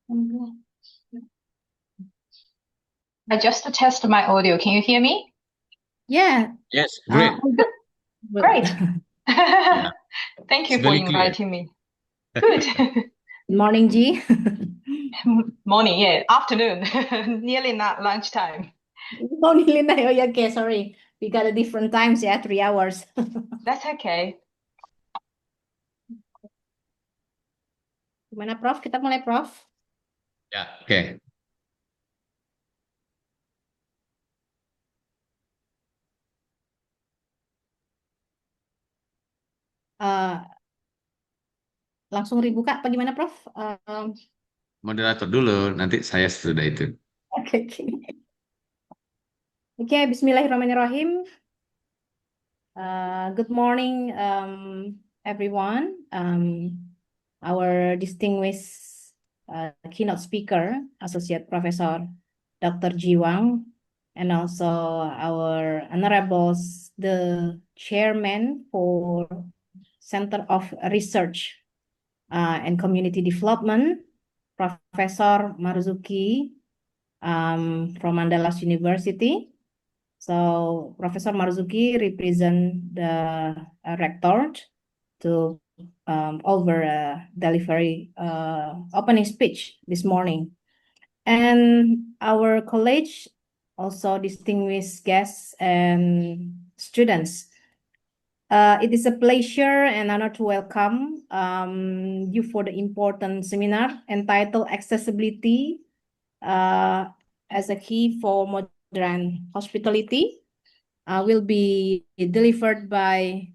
I just tested my audio. Can you hear me? Yeah. Yes, great. Great. Yeah, Thank it's you for very clear. inviting me. Good. Morning, G. Morning, yeah. Afternoon. Nearly not lunchtime. Oh, Nilina. Oh, yeah, okay, sorry. We got a different times, yeah, 3 hours. That's okay. Gimana, Prof? Kita mulai, Prof. Yeah, okay. Eh, langsung dibuka apa gimana, Prof? Moderator dulu, nanti saya sudah itu. Oke, Oke, Bismillahirrahmanirrahim. Good morning, everyone. Our distinguished keynote speaker, Associate Professor Dr. Jiwang, and also our honorables, the chairman for Center of Research and Community Development, Professor Marzuki from Mandalas University. So Professor Marzuki represent the rector to over delivery opening speech this morning. And our college also distinguished guests and students. It is a pleasure and honor to welcome you for the important seminar entitled Accessibility as a Key for Modern Hospitality. Will be delivered by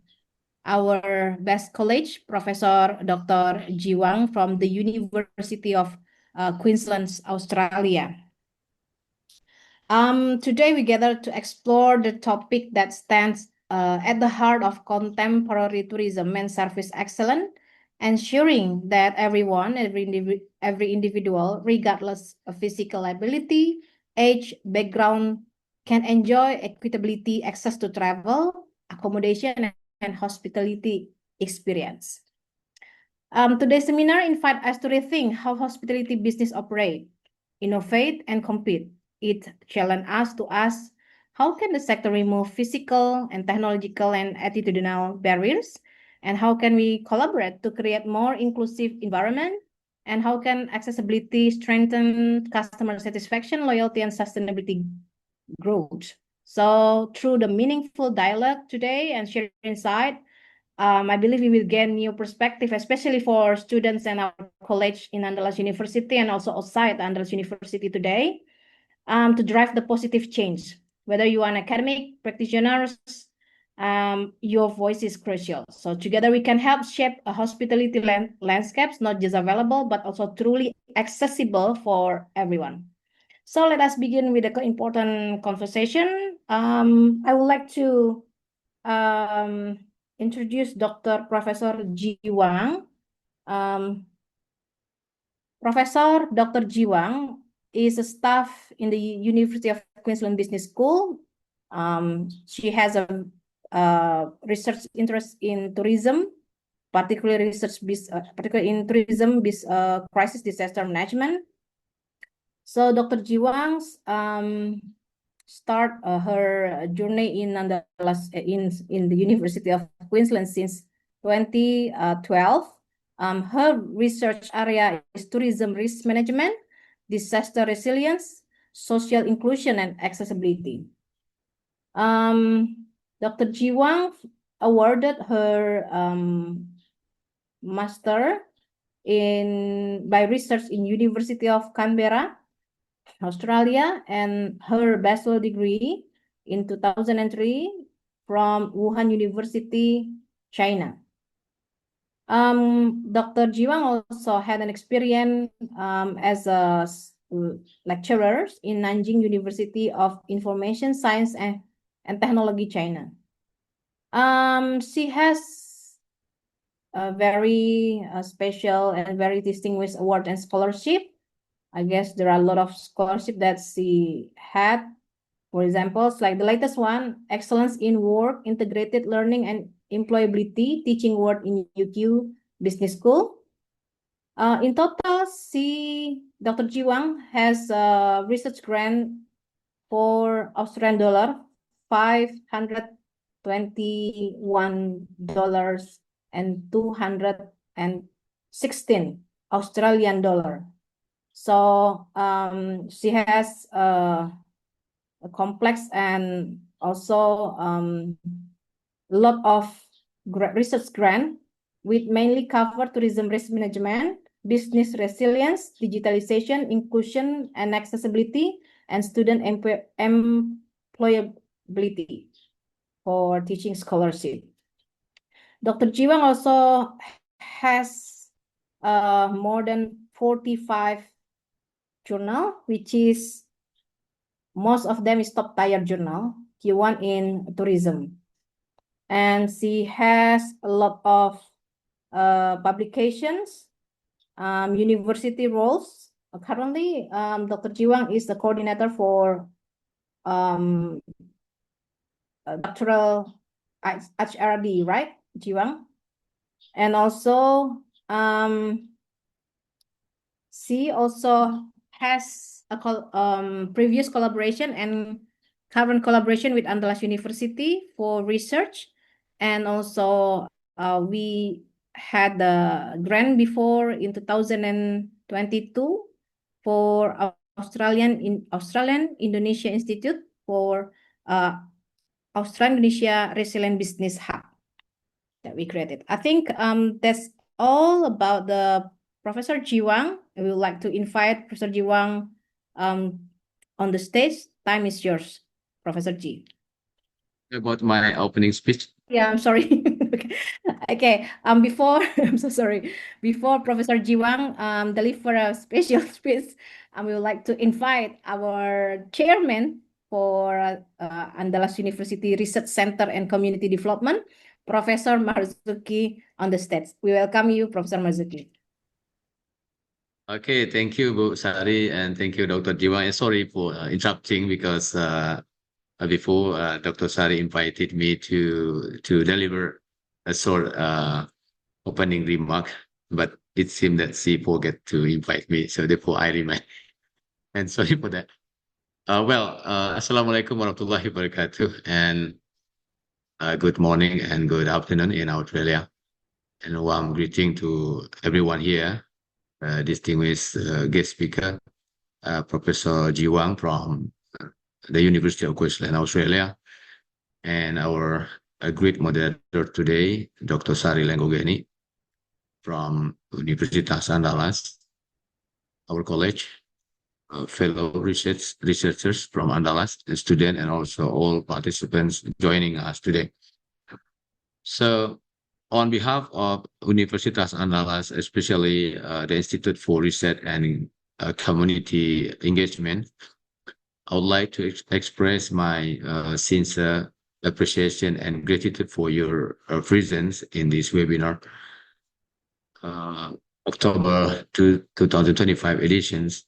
our best college, Professor Dr. Jiwang from the University of Queensland, Australia. Today we gather to explore the topic that stands at the heart of contemporary tourism and service excellence, ensuring that everyone, every individual, regardless of physical ability, age, background, can enjoy equitability, access to travel, accommodation, and hospitality experience. Today's seminar invite us to rethink how hospitality business operate, innovate, and compete. It challenged us to ask, how can the sector remove physical and technological and attitudinal barriers? And how can we collaborate to create more inclusive environment? And how can accessibility strengthen customer satisfaction, loyalty, and sustainability growth? So through the meaningful dialogue today and sharing insight, I believe we will gain new perspective, especially for students and our college in Andalas University and also outside Andalas University today, to drive the positive change. Whether you are an academic practitioners, your voice is crucial. So together we can help shape a hospitality landscapes, not just available, but also truly accessible for everyone. So let us begin with the important conversation. I would like to introduce Dr. Professor Jiwang. Professor Dr. Jiwang is a staff in the University of Queensland Business School. She has a research interest in tourism, particularly particularly in tourism crisis disaster management. So Dr. Jiwang's start her journey in the University of Queensland since 2012. Her research area is tourism risk management, disaster resilience, social inclusion, and accessibility. Dr. Jiwang awarded her master by research in University of Canberra, Australia, and her bachelor degree in 2003 from Wuhan University, China. Dr. Jiwang also had an experience as a lecturer in Nanjing University of Information Science and Technology, China. She has a very special and very distinguished award and scholarship. I guess there are a lot of scholarship that she had. For example, like the latest one, Excellence in Work, Integrated Learning and Employability, Teaching Award in UQ Business School. In total, see Dr. Jiwang has a research grant for Australian dollar $521 and 216 Australian dollar. So she has a complex and also a lot of research grant which mainly cover tourism risk management, business resilience, digitalization, inclusion and accessibility, and student employability for teaching scholarship. Dr. Jiwang also has more than 45 journal, which is most of them is top tier journal, Q1 in tourism. And she has a lot of publications, university roles. Currently, Dr. Jiwang is the coordinator for doctoral HRD, right, Jiwang? And also, she also has a previous collaboration and current collaboration with Andalas University for research. And also, we had the grant before in 2022 for Australian Indonesia Institute for Australian Indonesia Resilient Business Hub that we created. I think that's all about the Professor Jiwang. I would like to invite Professor Jiwang on the stage. Time is yours, Professor Ji. About my opening speech. Yeah, I'm sorry. Okay. Before I'm so sorry. Before Professor Jiwang deliver a special speech, we would like to invite our chairman for Andalas University Research Center and Community Development, Professor Marzuki, on the stage. We welcome you, Professor Marzuki. Okay, thank you, Bu Sari, and thank you, Dr. Jiwang. Sorry for interrupting because before Dr. Sari invited me to deliver a short opening remark, but it seemed that she forgot to invite me, so therefore I remain. And sorry for that. Assalamualaikum warahmatullahi wabarakatuh, and good morning and good afternoon in Australia, and a warm greeting to everyone here. Distinguished guest speaker, Professor Jiwang from the University of Queensland, Australia, and our great moderator today, Dr. Sari Lenggogeni from Universitas Andalas, our college, fellow researchers from Andalas, the student, and also all participants joining us today. So, on behalf of Universitas Andalas, especially the Institute for Research and Community Engagement, I would like to express my sincere appreciation and gratitude for your presence in this webinar. October 2025 editions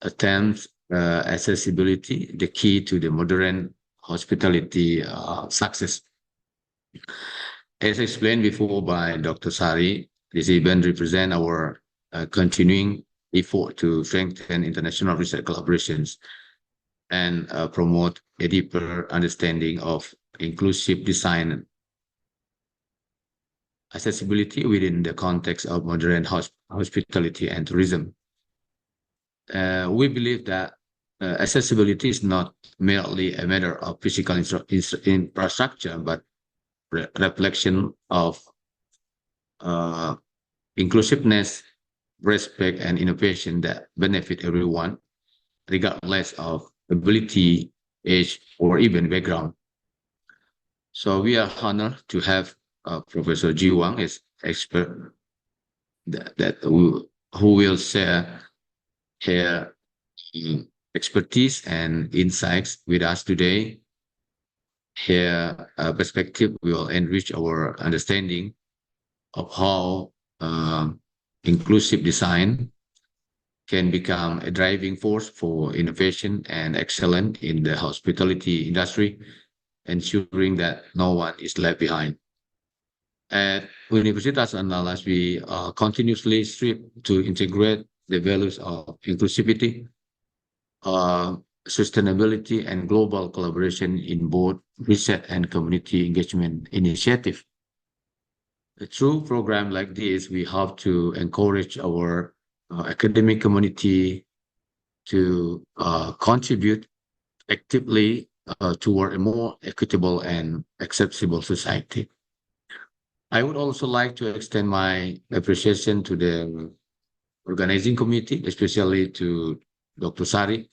attempts accessibility, the key to the modern hospitality success. As explained before by Dr. Sari, this event represents our continuing effort to strengthen international research collaborations and promote a deeper understanding of inclusive design accessibility within the context of modern hospitality and tourism. We believe that accessibility is not merely a matter of physical infrastructure, but reflection of inclusiveness, respect, and innovation that benefit everyone, regardless of ability, age, or even background. So we are honored to have Professor Jiwang as expert who will share her expertise and insights with us today. Her perspective will enrich our understanding of how inclusive design can become a driving force for innovation and excellence in the hospitality industry, ensuring that no one is left behind. At Universitas Andalas, we continuously strive to integrate the values of inclusivity, sustainability, and global collaboration in both research and community engagement initiative. Through program like this, we have to encourage our academic community to contribute actively toward a more equitable and accessible society. I would also like to extend my appreciation to the organizing committee, especially to Dr. Sari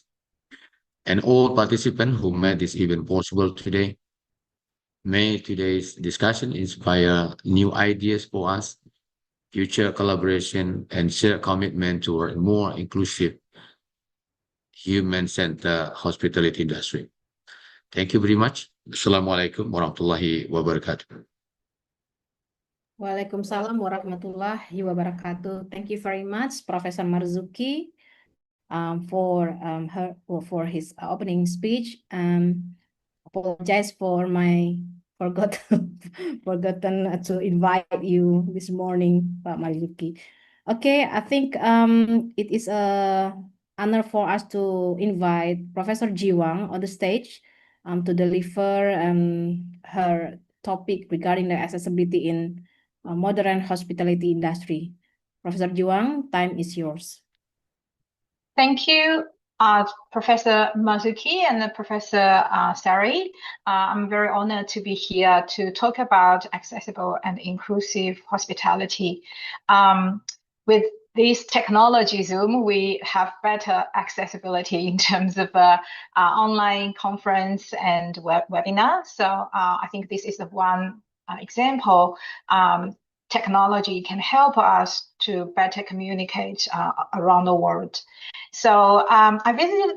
and all participants who made this event possible today. May today's discussion inspire new ideas for us, future collaboration, and shared commitment toward a more inclusive, human-centered hospitality industry. Thank you very much. Assalamualaikum warahmatullahi wabarakatuh. Waalaikumsalam warahmatullahi wabarakatuh. Thank you very much, Professor Marzuki, for his opening speech. Apologize for my forgotten to invite you this morning, Pak Marzuki. Okay, I think it is a honor for us to invite Professor Jiwang on the stage to deliver her topic regarding the accessibility in modern hospitality industry. Professor Jiwang, time is yours. Thank you, Professor Marzuki and Professor Sari. I'm very honored to be here to talk about accessible and inclusive hospitality. With this technology, Zoom, we have better accessibility in terms of online conference and webinar. So I think this is the one example. Technology can help us to better communicate around the world. So I visited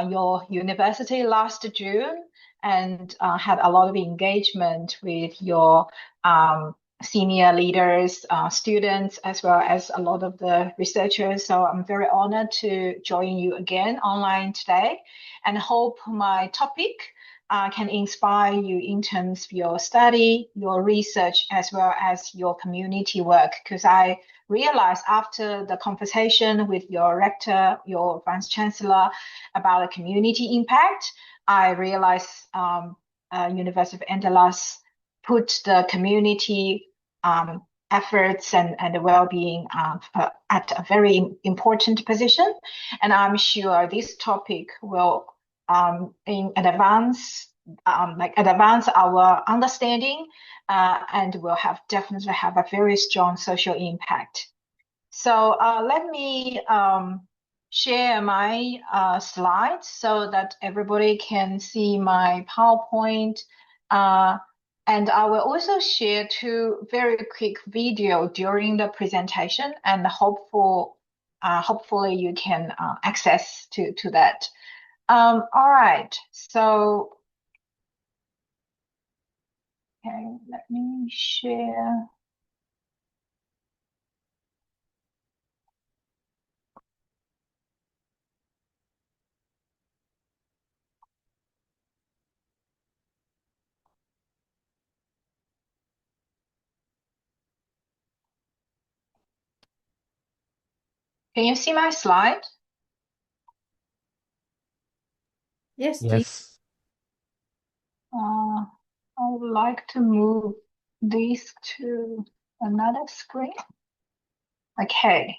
your university last June and had a lot of engagement with your senior leaders, students, as well as a lot of the researchers. So I'm very honored to join you again online today and hope my topic can inspire you in terms of your study, your research, as well as your community work. Because I realized after the conversation with your rector, your vice chancellor about the community impact, I realized University of Andalas put the community efforts and the well-being at a very important position. And I'm sure this topic will advance our understanding and will definitely have a very strong social impact. So let me share my slides so that everybody can see my PowerPoint. And I will also share two very quick video during the presentation, and hopefully you can access to that. All right, so okay, let me share. Can you see my slide? Yes, Yes. I would like to move this to another screen. Okay,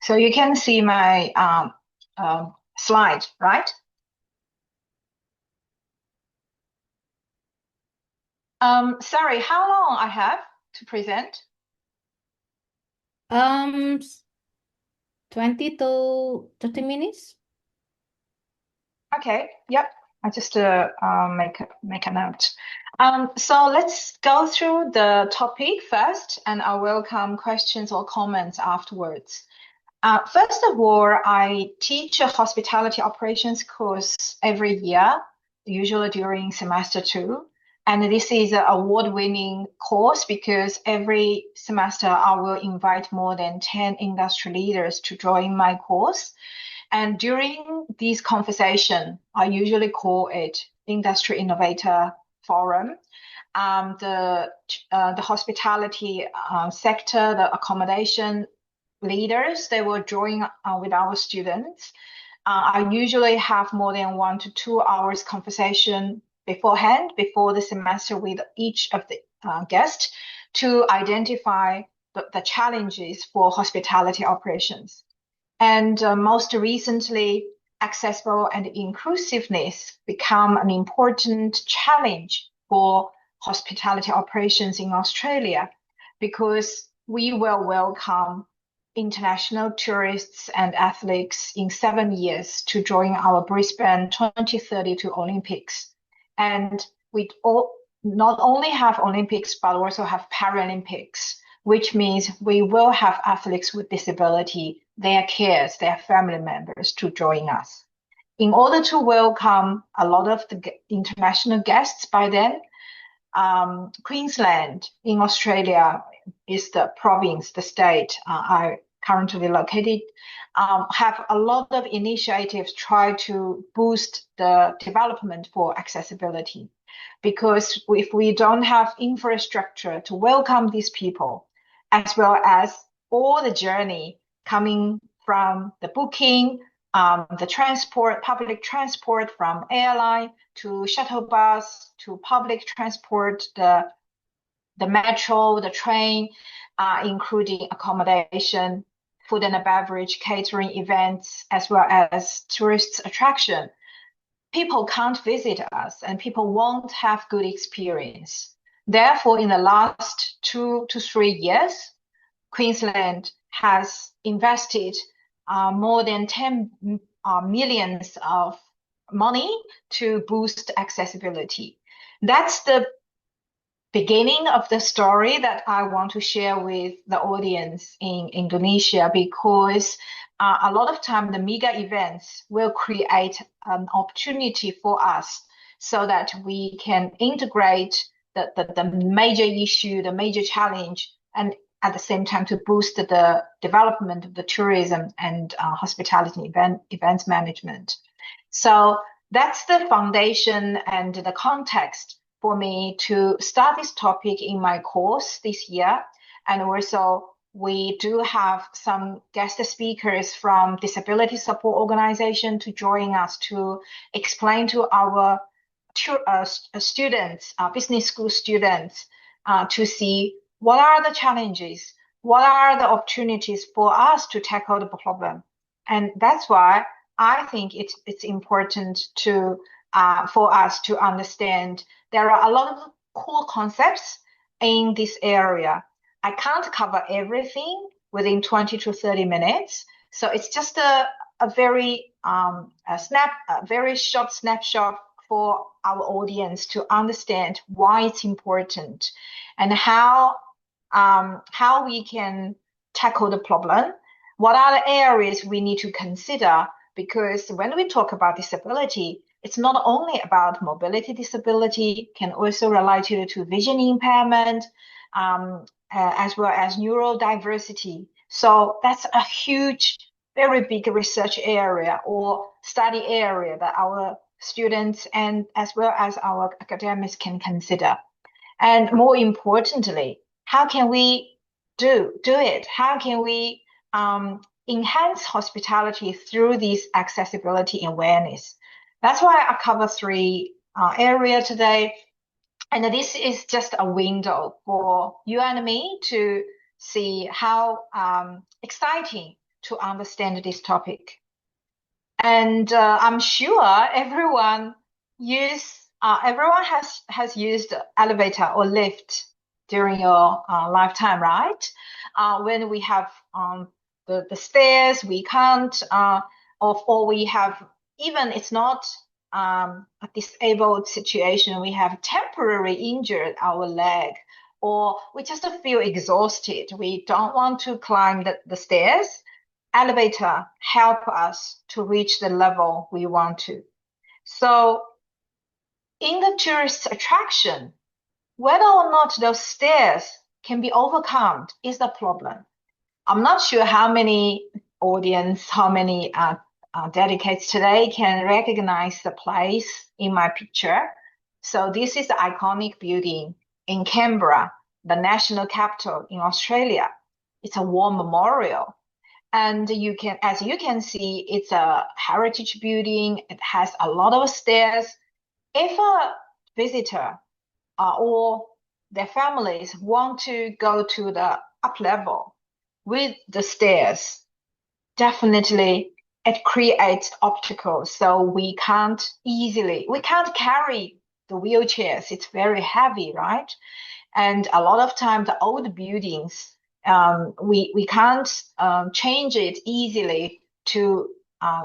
so you can see my slide, right? Sorry, how long I have to present? 20 to 30 minutes. Okay, yep. I just make a note. So let's go through the topic first, and I welcome questions or comments afterwards. First of all, I teach a hospitality operations course every year, usually during semester 2. And this is an award-winning course because every semester I will invite more than 10 industry leaders to join my course. And during this conversation, I usually call it Industry Innovator Forum. The hospitality sector, the accommodation leaders, they will join with our students. I usually have more than 1 to 2 hours conversation beforehand, before the semester, with each of the guests to identify the challenges for hospitality operations. And most recently, accessible and inclusiveness become an important challenge for hospitality operations in Australia, because we will welcome international tourists and athletes in 7 years to join our Brisbane 2032 Olympics. And we not only have Olympics, but also have Paralympics, which means we will have athletes with disability, their cares, their family members to join us. In order to welcome a lot of the international guests by then, Queensland in Australia is the province, the state I currently located, have a lot of initiatives try to boost the development for accessibility. Because if we don't have infrastructure to welcome these people, as well as all the journey coming from the booking, the transport, public transport, from airline to shuttle bus to public transport, the metro, the train, including accommodation, food and beverage, catering, events, as well as tourist attraction. People can't visit us and people won't have good experience. Therefore, in the last 2 to 3 years, Queensland has invested more than 10 millions of money to boost accessibility. That's the beginning of the story that I want to share with the audience in Indonesia, because a lot of time the mega events will create an opportunity for us so that we can integrate the major issue, the major challenge, and at the same time to boost the development of the tourism and hospitality events management. So that's the foundation and the context for me to start this topic in my course this year. And also we do have some guest speakers from disability support organization to join us to explain to our students, business school students, to see what are the challenges, what are the opportunities for us to tackle the problem. And that's why I think it's important to for us to understand there are a lot of core concepts in this area. I can't cover everything within 20 to 30 minutes, so it's just a very very short snapshot for our audience to understand why it's important and how we can tackle the problem. What are the areas we need to consider? Because when we talk about disability, it's not only about mobility disability, can also relate to vision impairment, as well as neurodiversity. So that's a huge, very big research area or study area that our students and as well as our academics can consider. And more importantly, how can we do it? How can we enhance hospitality through this accessibility awareness? That's why I cover 3 areas today. And this is just a window for you and me to see how exciting to understand this topic. And I'm sure everyone has used elevator or lift during your lifetime, right? When we have the stairs, we can't, or we have, even it's not a disabled situation, we have temporarily injured our leg, or we just feel exhausted. We don't want to climb the stairs. Elevator help us to reach the level we want to. So in the tourist attraction, whether or not those stairs can be overcome is the problem. I'm not sure how many audience, how many delegates today can recognize the place in my picture. So this is the iconic building in Canberra, the national capital in Australia. It's a war memorial. And as you can see, it's a heritage building. It has a lot of stairs. If a visitor or their families want to go to the up level with the stairs, definitely it creates obstacles. So we can't carry the wheelchairs. It's very heavy, right? And a lot of time, the old buildings, we can't change it easily to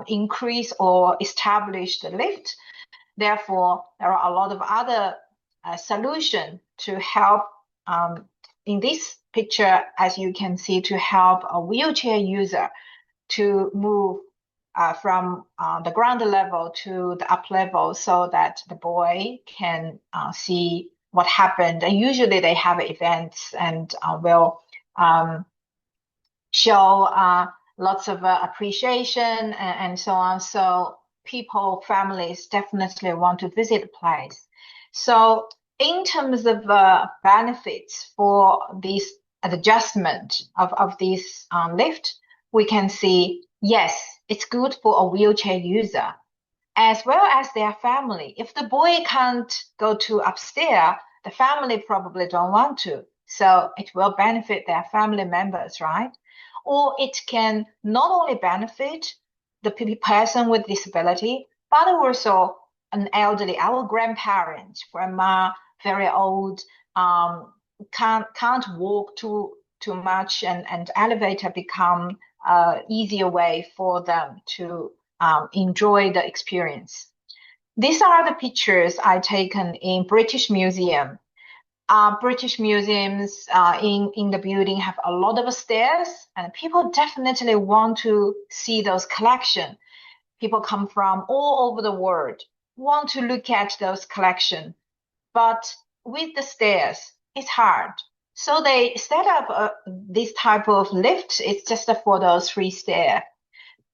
increase or establish the lift. Therefore, there are a lot of other solutions to help. In this picture, as you can see, to help a wheelchair user to move from the ground level to the up level, so that the boy can see what happened. And usually they have events and will show lots of appreciation and so on. So families definitely want to visit the place. So in terms of benefits for this adjustment of this lift, we can see, yes, it's good for a wheelchair user as well as their family. If the boy can't go to upstairs, the family probably don't want to. So it will benefit their family members, right? Or it can not only benefit the person with disability, but also an elderly, our grandparents, grandma, very old, can't walk too much, and elevator become easier way for them to enjoy the experience. These are the pictures I taken in British Museum. British museums in the building have a lot of stairs, and people definitely want to see those collections. People come from all over the world, want to look at those collections, but with the stairs, it's hard. So they set up this type of lift. It's just for those 3 stairs,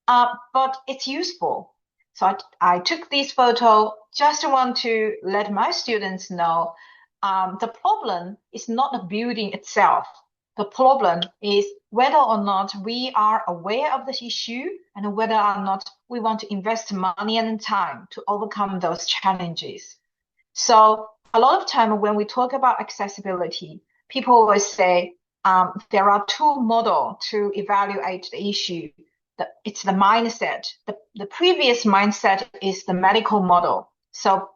but it's useful. So I took this photo, just want to let my students know the problem is not the building itself. The problem is whether or not we are aware of the issue and whether or not we want to invest money and time to overcome those challenges. So a lot of time when we talk about accessibility, people always say there are 2 models to evaluate the issue. It's the mindset. The previous mindset is the medical model. So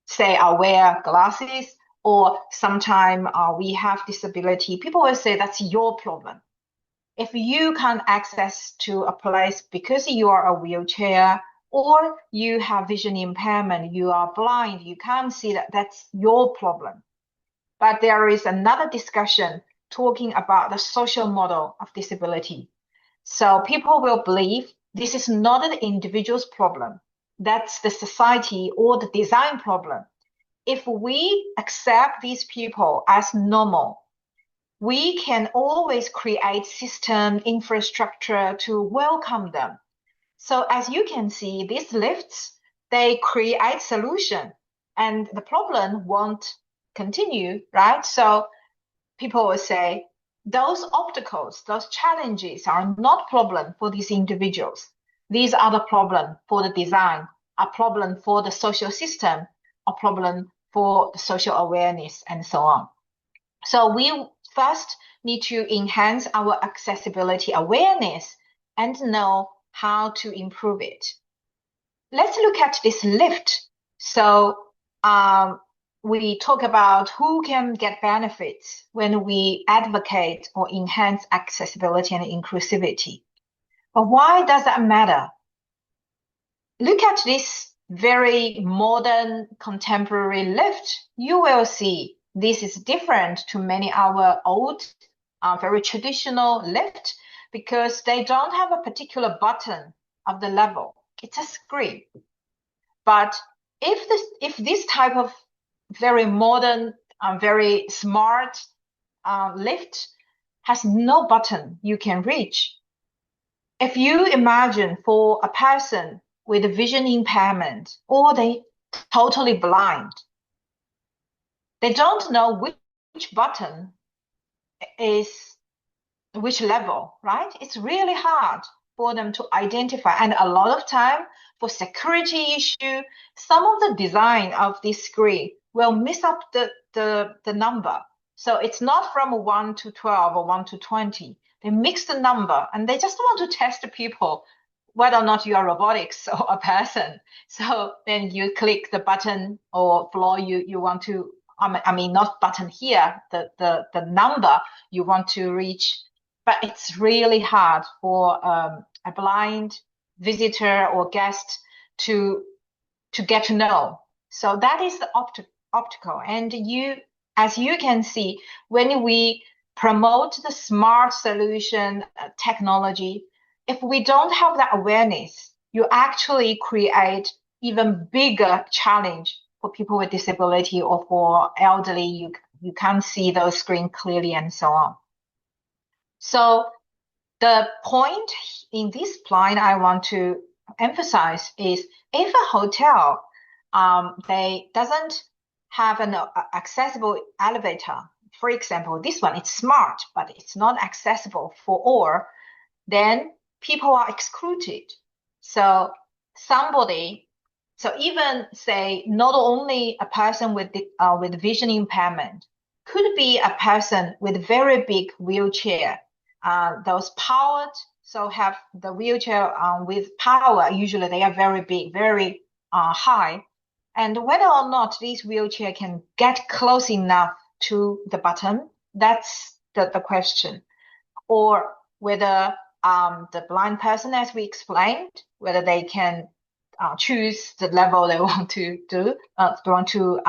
say I wear glasses, or sometime we have disability. People will say that's your problem. If you can't access to a place because you are a wheelchair, or you have vision impairment, you are blind, you can't see, that's your problem. But there is another discussion talking about the social model of disability. So people will believe this is not an individual's problem. That's the society or the design problem. If we accept these people as normal, we can always create system infrastructure to welcome them. So as you can see, these lifts, they create solution, and the problem won't continue, right? So people will say, those obstacles, those challenges are not problem for these individuals. These are the problem for the design, a problem for the social system, a problem for the social awareness, and so on. So we first need to enhance our accessibility awareness and know how to improve it. Let's look at this lift. So we talk about who can get benefits when we advocate or enhance accessibility and inclusivity. But why does that matter? Look at this very modern contemporary lift. You will see this is different to many our old, very traditional lift, because they don't have a particular button of the level. It's a screen. But if this type of very modern, very smart lift has no button you can reach, if you imagine for a person with a vision impairment, or they totally blind, they don't know which button is which level, right? It's really hard for them to identify. And a lot of time for security issue, some of the design of this screen will mess up the number. So it's not from 1 to 12 or 1 to 20. They mix the number and they just want to test the people whether or not you are robotics or a person. So then you click the button or floor you want to, I mean, not button here, the number you want to reach. But it's really hard for a blind visitor or guest to get to know. So that is the optical. And as you can see, when we promote the smart solution technology, if we don't have that awareness, you actually create even bigger challenge for people with disability or for elderly. You can't see those screens clearly and so on. So the point in this slide I want to emphasize is if a hotel they doesn't have an accessible elevator, for example, this one, it's smart, but it's not accessible for all, then people are excluded. So even say not only a person with vision impairment, could be a person with very big wheelchair, those powered, so have the wheelchair with power, usually they are very big, very high. And whether or not this wheelchair can get close enough to the button, that's the question. Or whether the blind person, as we explained, whether they can choose the level they want to do, want to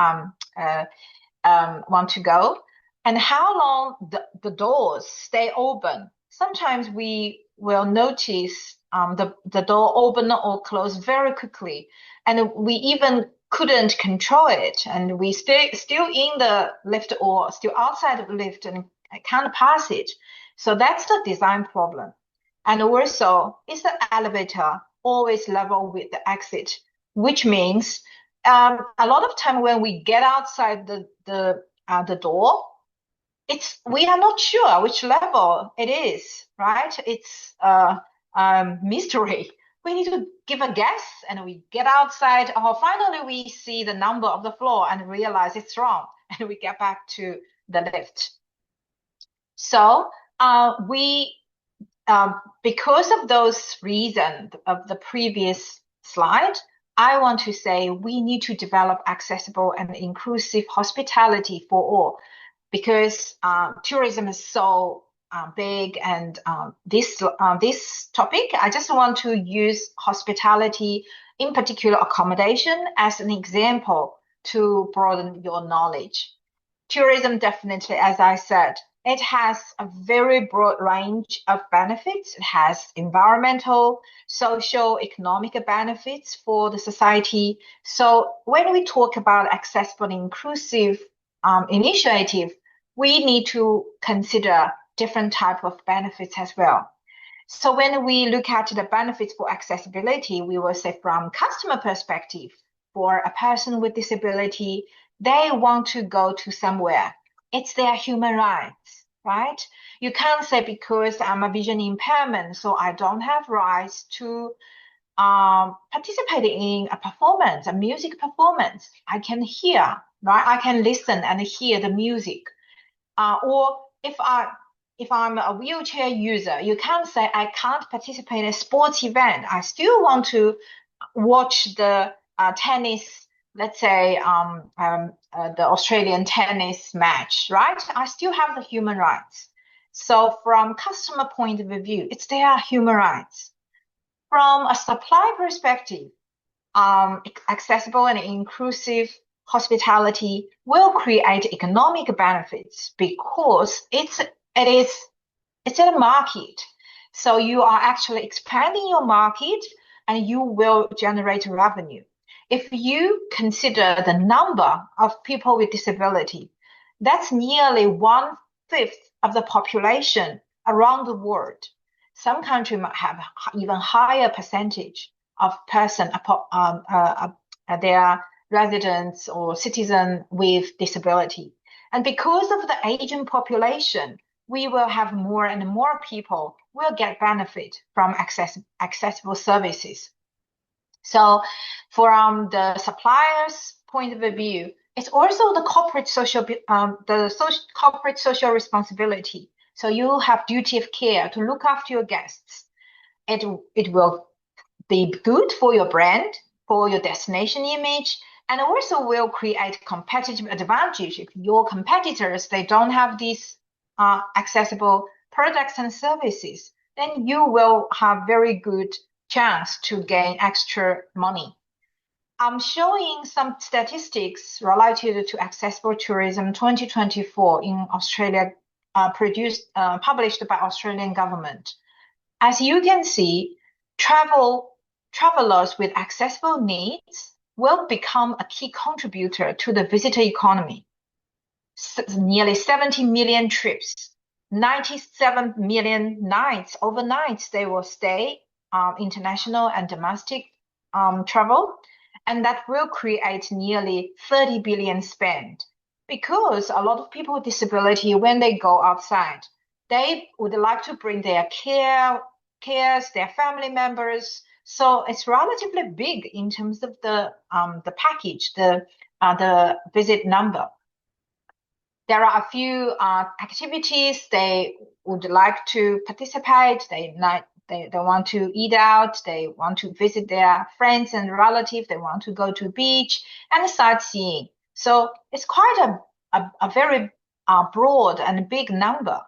go, and how long the doors stay open. Sometimes we will notice the door open or close very quickly, and we even couldn't control it, and we still in the lift or still outside of the lift and can't pass it. So that's the design problem. And also, is the elevator always level with the exit, which means a lot of time when we get outside the door, we are not sure which level it is, right? It's mystery. We need to give a guess, and we get outside. Oh, finally we see the number of the floor and realize it's wrong, and we get back to the lift. So because of those reasons of the previous slide, I want to say we need to develop accessible and inclusive hospitality for all, because tourism is so big, and this topic, I just want to use hospitality, in particular accommodation, as an example to broaden your knowledge. Tourism definitely, as I said, it has a very broad range of benefits. It has environmental, social, economic benefits for the society. So when we talk about accessible and inclusive initiative, we need to consider different type of benefits as well. So when we look at the benefits for accessibility, we will say from customer perspective, for a person with disability, they want to go to somewhere. It's their human rights, right? You can't say because I'm a vision impairment, so I don't have rights to participate in a performance, a music performance. I can hear, right? I can listen and hear the music. Or if I'm a wheelchair user, you can't say I can't participate in a sports event. I still want to watch the tennis, let's say the Australian tennis match, right? I still have the human rights. So from customer point of view, it's their human rights. From a supply perspective, accessible and inclusive hospitality will create economic benefits because it's a market. So you are actually expanding your market and you will generate revenue. If you consider the number of people with disability, that's nearly 1/5 of the population around the world. Some countries might have even higher percentage of their residents or citizens with disability. And because of the aging population, we will have more and more people will get benefit from accessible services. So from the supplier's point of view, it's also the corporate social responsibility. So you have duty of care to look after your guests. It will be good for your brand, for your destination image, and also will create competitive advantage. If your competitors, they don't have these accessible products and services, then you will have very good chance to gain extra money. I'm showing some statistics related to accessible tourism 2024 in Australia, published by Australian government. As you can see, travelers with accessible needs will become a key contributor to the visitor economy. Nearly 70 million trips, 97 million nights, overnights they will stay, international and domestic travel, and that will create nearly 30 billion spend. Because a lot of people with disability, when they go outside, they would like to bring their cares, their family members. So it's relatively big in terms of the package, the visit number. There are a few activities they would like to participate. They want to eat out. They want to visit their friends and relatives. They want to go to the beach and sightseeing. So it's quite a very broad and big number.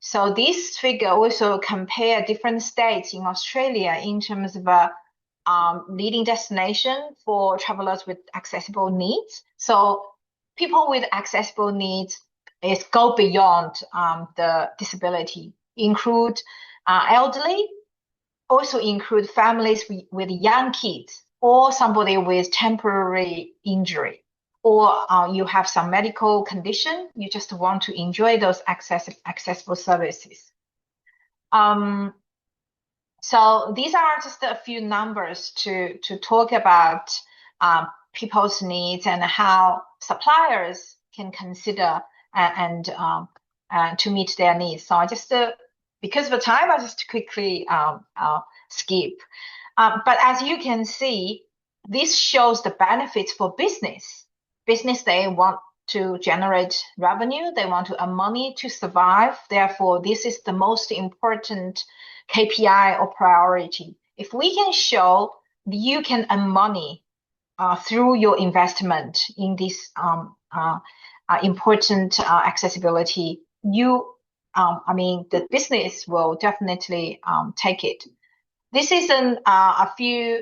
So this figure also compare different states in Australia in terms of a leading destination for travelers with accessible needs. So people with accessible needs go beyond the disability, include elderly, also include families with young kids, or somebody with temporary injury, or you have some medical condition, you just want to enjoy those accessible services. So these are just a few numbers to talk about people's needs and how suppliers can consider and to meet their needs. So I just, because of the time, I just quickly skip. But as you can see, this shows the benefits for business. Business, they want to generate revenue. They want to earn money to survive. Therefore, this is the most important KPI or priority. If we can show you can earn money through your investment in this important accessibility, the business will definitely take it. This is a few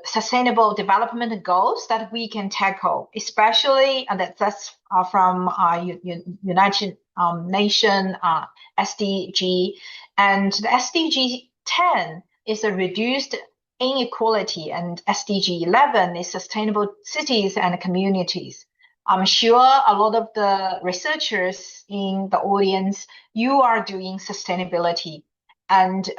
sustainable development goals that we can tackle, especially that's from United Nations SDG, and the SDG 10 is a reduced inequality, and SDG 11 is sustainable cities and communities. I'm sure a lot of the researchers in the audience, you are doing sustainability, and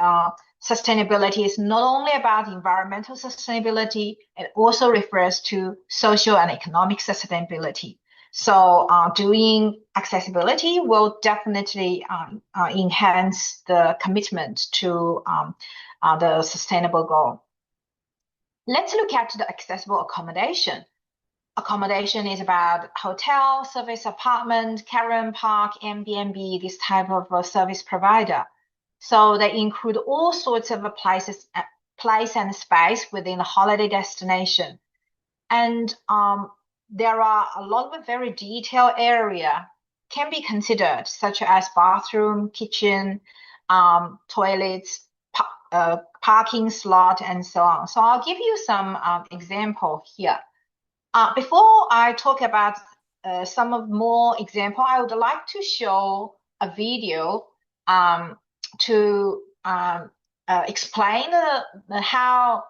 sustainability is not only about environmental sustainability, it also refers to social and economic sustainability. So doing accessibility will definitely enhance the commitment to the sustainable goal. Let's look at the accessible accommodation. Accommodation is about hotel, service apartment, caravan park, Airbnb, this type of service provider. So they include all sorts of places, place and space within the holiday destination. And there are a lot of very detailed area can be considered, such as bathroom, kitchen, toilets, parking slot, and so on. So I'll give you some example here. Before I talk about some of more example, I would like to show a video to explain how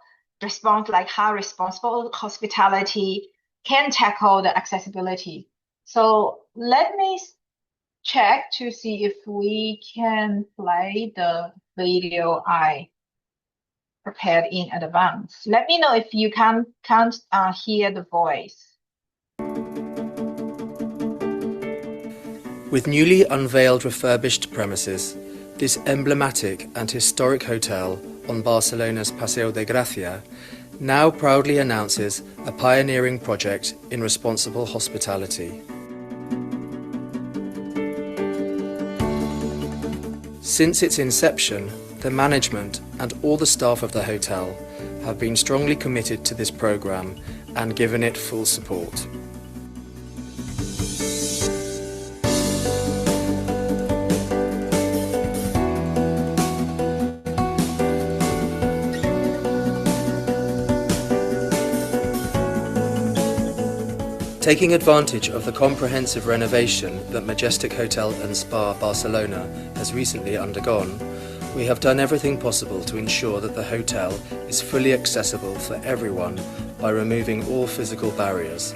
responsible hospitality can tackle the accessibility. So let me check to see if we can play the video I prepared in advance. Let me know if you can't hear the voice. With newly unveiled refurbished premises, this emblematic and historic hotel on Barcelona's Paseo de Gracia now proudly announces a pioneering project in responsible hospitality. Since its inception, the management and all the staff of the hotel have been strongly committed to this programme and given it full support. Taking advantage of the comprehensive renovation that Majestic Hotel and Spa Barcelona has recently undergone, we have done everything possible to ensure that the hotel is fully accessible for everyone by removing all physical barriers.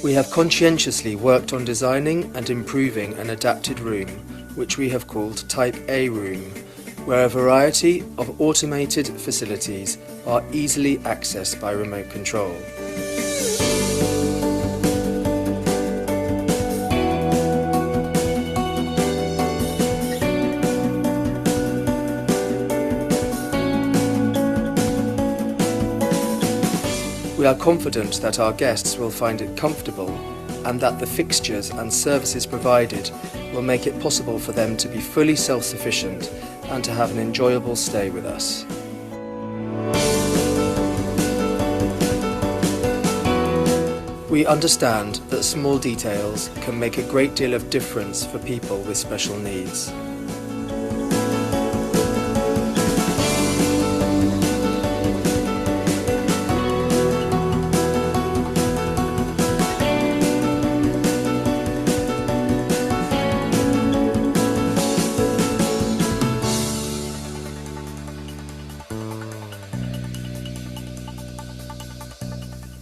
We have conscientiously worked on designing and improving an adapted room, which we have called Type A Room, where a variety of automated facilities are easily accessed by remote control. We are confident that our guests will find it comfortable and that the fixtures and services provided will make it possible for them to be fully self-sufficient and to have an enjoyable stay with us. We understand that small details can make a great deal of difference for people with special needs.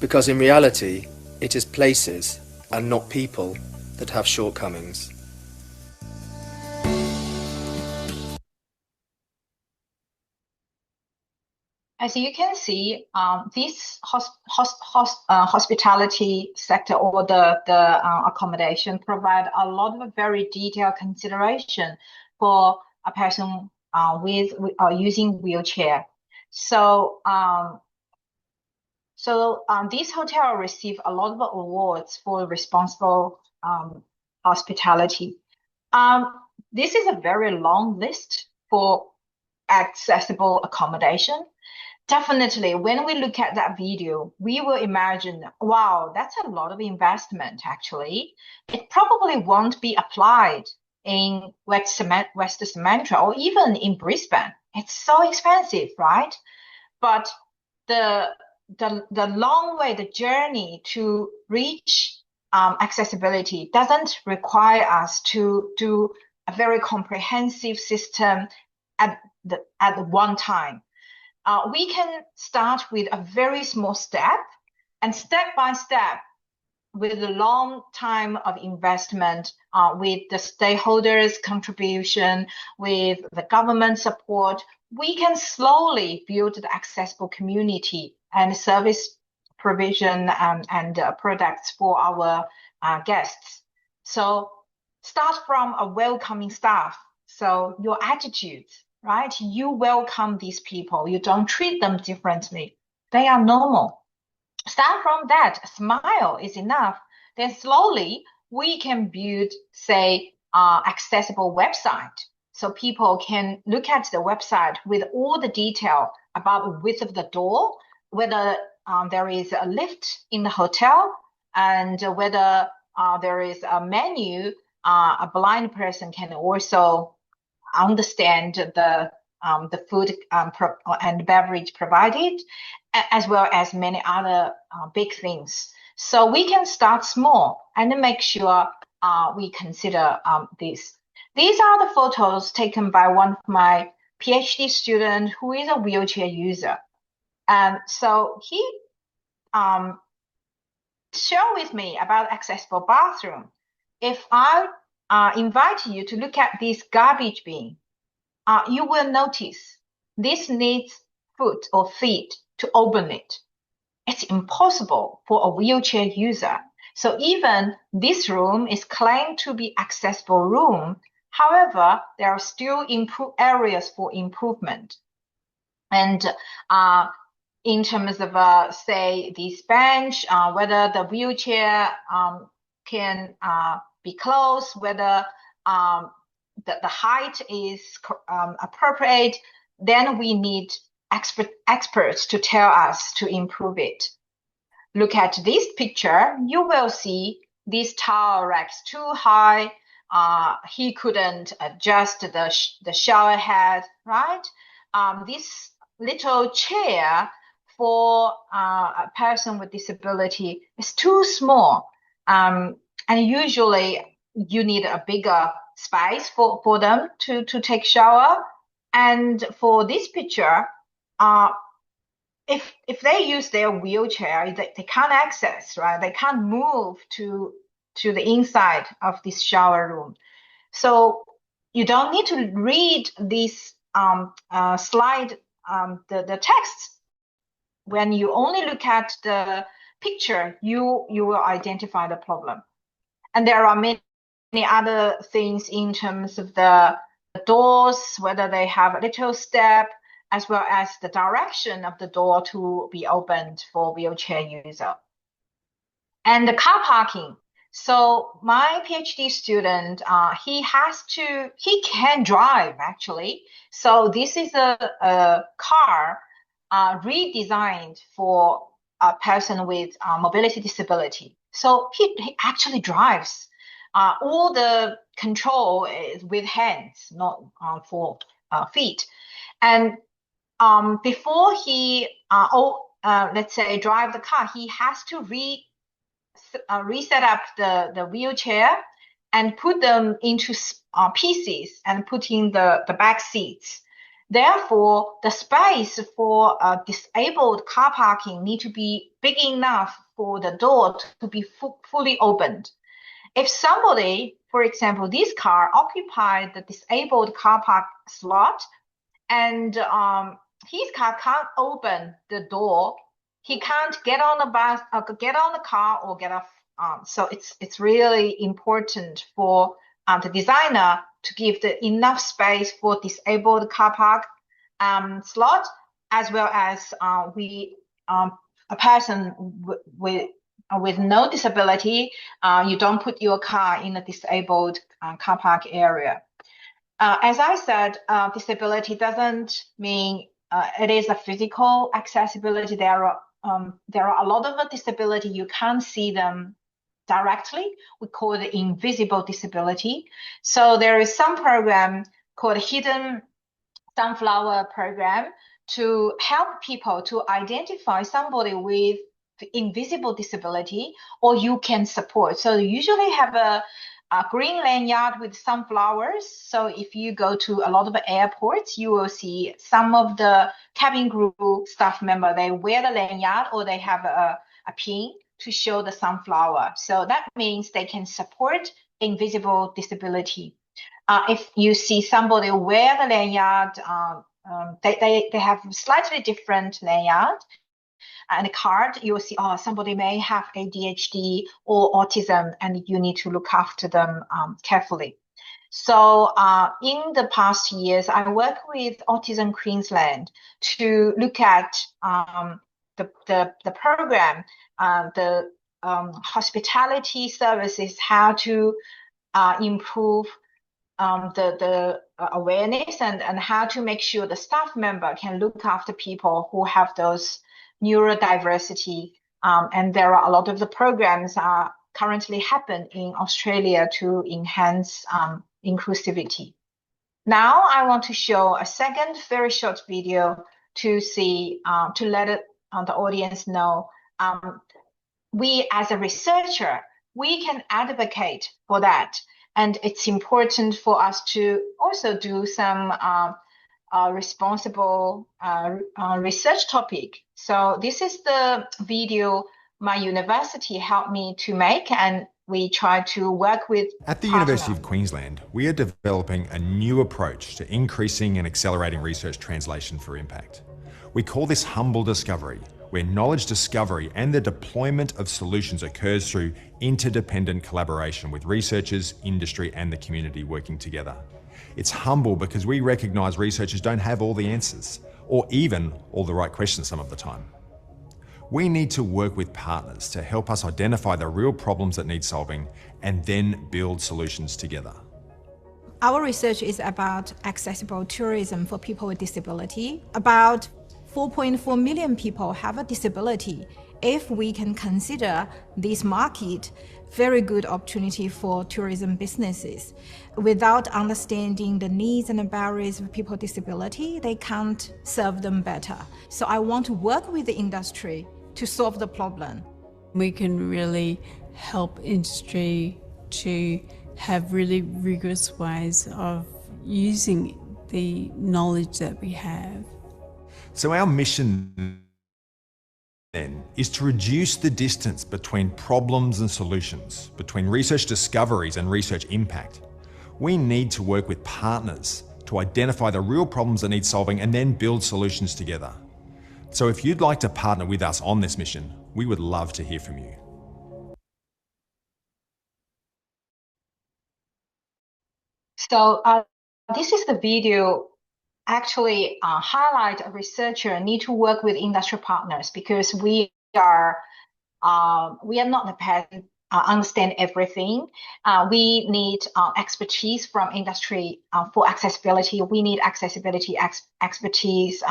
Because in reality, it is places and not people that have shortcomings. As you can see, this hospitality sector or the accommodation provide a lot of very detailed consideration for a person with using wheelchair. So this hotel received a lot of awards for responsible hospitality. This is a very long list for accessible accommodation. Definitely, when we look at that video, we will imagine, wow, that's a lot of investment, actually. It probably won't be applied in West Sumatra or even in Brisbane. It's so expensive, right? But the long way, the journey to reach accessibility doesn't require us to do a very comprehensive system at one time. We can start with a very small step, and step by step, with a long time of investment, with the stakeholders' contribution, with the government support, we can slowly build the accessible community and service provision and products for our guests. So start from a welcoming staff. So your attitudes, right? You welcome these people. You don't treat them differently. They are normal. Start from that. A smile is enough. Then slowly we can build, say, accessible website. So people can look at the website with all the detail about the width of the door, whether there is a lift in the hotel, and whether there is a menu. A blind person can also understand the food and beverage provided, as well as many other big things. So we can start small and make sure we consider this. These are the photos taken by one of my PhD students who is a wheelchair user. And so he shared with me about accessible bathroom. If I invite you to look at this garbage bin, you will notice this needs foot or feet to open it. It's impossible for a wheelchair user. So even this room is claimed to be accessible room. However, there are still areas for improvement. And in terms of, say, this bench, whether the wheelchair can be closed, whether the height is appropriate, then we need experts to tell us to improve it. Look at this picture, you will see this towel racks too high. He couldn't adjust the shower head, right? This little chair for a person with disability is too small. And usually you need a bigger space for them to take shower. And for this picture, if they use their wheelchair, they can't access, right? They can't move to the inside of this shower room. So you don't need to read this slide, the text. When you only look at the picture, you will identify the problem. And there are many other things in terms of the doors, whether they have a little step, as well as the direction of the door to be opened for wheelchair user. And the car parking. So my PhD student, he can drive actually. So this is a car redesigned for a person with mobility disability. So he actually drives. All the control is with hands, not for feet. And before he, let's say, drive the car, he has to reset up the wheelchair and put them into pieces and put in the back seats. Therefore, the space for disabled car parking need to be big enough for the door to be fully opened. If somebody, for example, this car occupied the disabled car park slot, and his car can't open the door, he can't get on the bus, get on the car, or get off. So it's really important for the designer to give enough space for disabled car park slot, as well as a person with no disability, you don't put your car in a disabled car park area. As I said, disability doesn't mean it is a physical accessibility. There are a lot of disability you can't see them directly. We call it invisible disability. So there is some program called Hidden Sunflower Program to help people to identify somebody with invisible disability, or you can support. So you usually have a green lanyard with sunflowers. So if you go to a lot of airports, you will see some of the cabin crew staff member, they wear the lanyard or they have a pin to show the sunflower. So that means they can support invisible disability. If you see somebody wear the lanyard, they have slightly different lanyard and a card, you will see, oh, somebody may have ADHD or autism, and you need to look after them carefully. So in the past years, I work with Autism Queensland to look at the program, the hospitality services, how to improve the awareness and how to make sure the staff member can look after people who have those neurodiversity. And there are a lot of the programs currently happen in Australia to enhance inclusivity. Now I want to show a second very short video to see, to let the audience know, we as a researcher, we can advocate for that. And it's important for us to also do some responsible research topic. So this is the video my university helped me to make, and we try to work with At the University of Queensland, we are developing a new approach to increasing and accelerating research translation for impact. We call this humble discovery, where knowledge discovery and the deployment of solutions occurs through interdependent collaboration with researchers, industry, and the community working together. It's humble because we recognise researchers don't have all the answers, or even all the right questions some of the time. We need to work with partners to help us identify the real problems that need solving and then build solutions together. Our research is about accessible tourism for people with disability. About 4.4 million people have a disability. If we can consider this market very good opportunity for tourism businesses. Without understanding the needs and the barriers of people with disability, they can't serve them better. So I want to work with the industry to solve the problem. We can really help industry to have really rigorous ways of using the knowledge that we have. So our mission then is to reduce the distance between problems and solutions, between research discoveries and research impact. We need to work with partners to identify the real problems that need solving and then build solutions together. So if you'd like to partner with us on this mission, we would love to hear from you. So this is the video actually highlight a researcher need to work with industry partners because we are not the person understand everything. We need expertise from industry for accessibility. We need accessibility expertise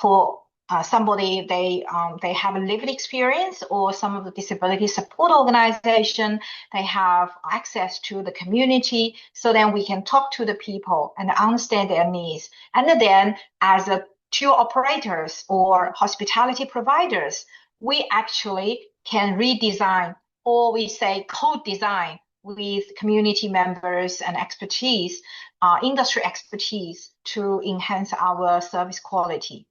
for somebody they have a lived experience, or some of the disability support organization, they have access to the community, so then we can talk to the people and understand their needs. And then as a tour operators or hospitality providers, we actually can redesign, or we say co-design with community members and expertise, industry expertise, to enhance our service quality.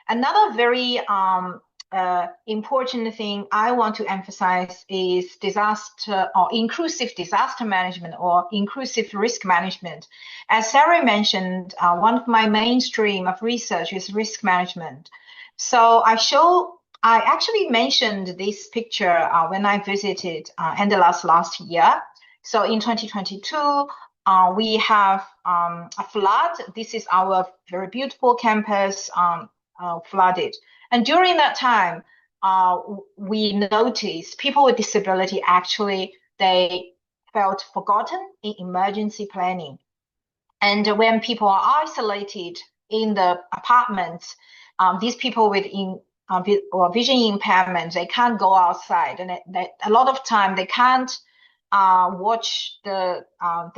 Another very important thing I want to emphasize is disaster or inclusive disaster management or inclusive risk management. As Sarah mentioned, one of my mainstream of research is risk management. So I actually mentioned this picture when I visited NDLUHS last year. So in 2022, we have a flood. This is our very beautiful campus flooded. And during that time, we noticed people with disability actually, they felt forgotten in emergency planning. And when people are isolated in the apartments, these people with vision impairment, they can't go outside, and a lot of time they can't watch the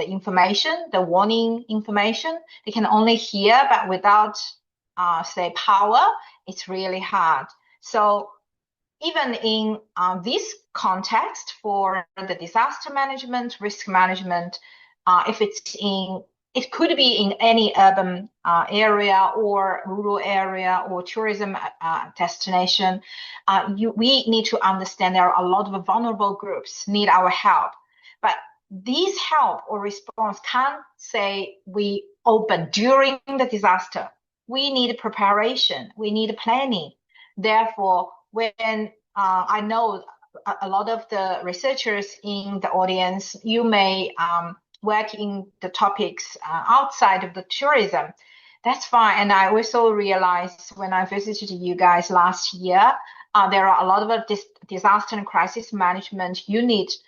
information, the warning information. They can only hear, but without say power, it's really hard. So even in this context for the disaster management, risk management, if it could be in any urban area or rural area or tourism destination, we need to understand there are a lot of vulnerable groups need our help. But this help or response can't say we open during the disaster. We need preparation. We need planning. Therefore, when I know a lot of the researchers in the audience, you may work in the topics outside of the tourism. That's fine. And I also realized when I visited you guys last year, there are a lot of disaster and crisis management units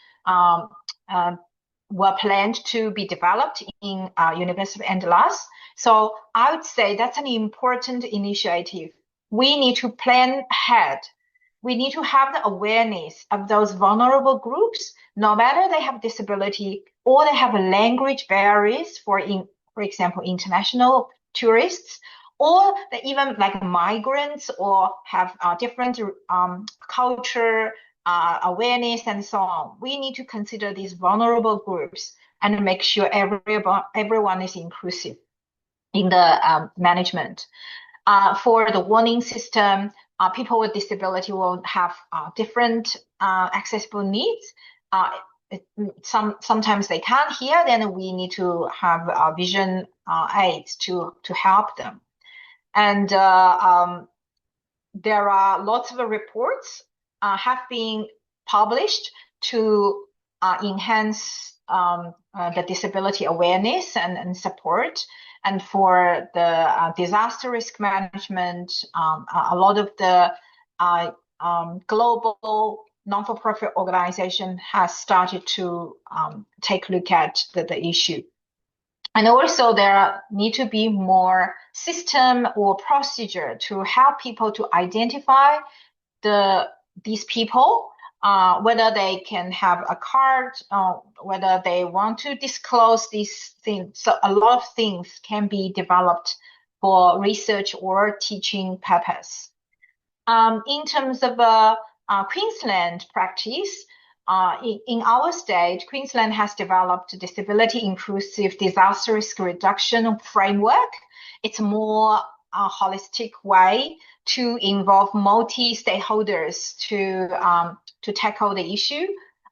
were planned to be developed in University of NDLUHS. So I would say that's an important initiative. We need to plan ahead. We need to have the awareness of those vulnerable groups, no matter they have disability or they have language barriers for example, international tourists, or they even like migrants or have different culture awareness and so on. We need to consider these vulnerable groups and make sure everyone is inclusive in the management. For the warning system, people with disability will have different accessible needs. sometimes they can't hear, then we need to have vision aids to help them. And there are lots of reports have been published to enhance the disability awareness and support. And for the disaster risk management, a lot of the global non-for-profit organization has started to take a look at the issue. And also there need to be more system or procedure to help people to identify these people, whether they can have a card, whether they want to disclose these things. So a lot of things can be developed for research or teaching purpose. In terms of Queensland practice, in our state, Queensland has developed a disability inclusive disaster risk reduction framework. It's a more holistic way to involve multi-stakeholders to tackle the issue.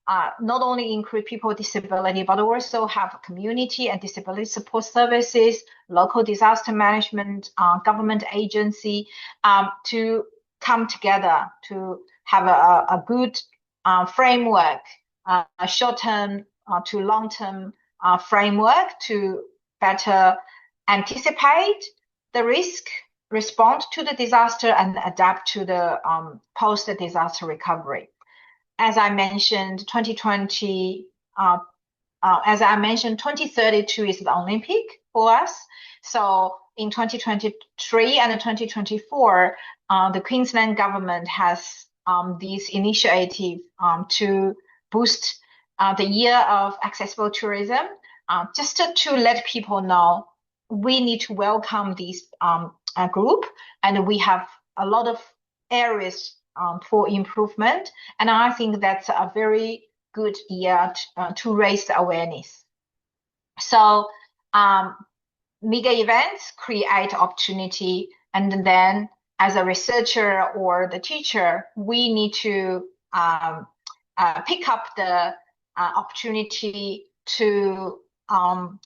Not only include people with disability, but also have community and disability support services, local disaster management, government agency, to come together to have a good framework, a short-term to long-term framework to better anticipate the risk, respond to the disaster, and adapt to the post-disaster recovery. As I mentioned, 2032 is the Olympic for us. So in 2023 and 2024, the Queensland government has this initiative to boost the year of accessible tourism, just to let people know we need to welcome this group, and we have a lot of areas for improvement. And I think that's a very good year to raise the awareness. So mega events create opportunity, and then as a researcher or the teacher, we need to pick up the opportunity to,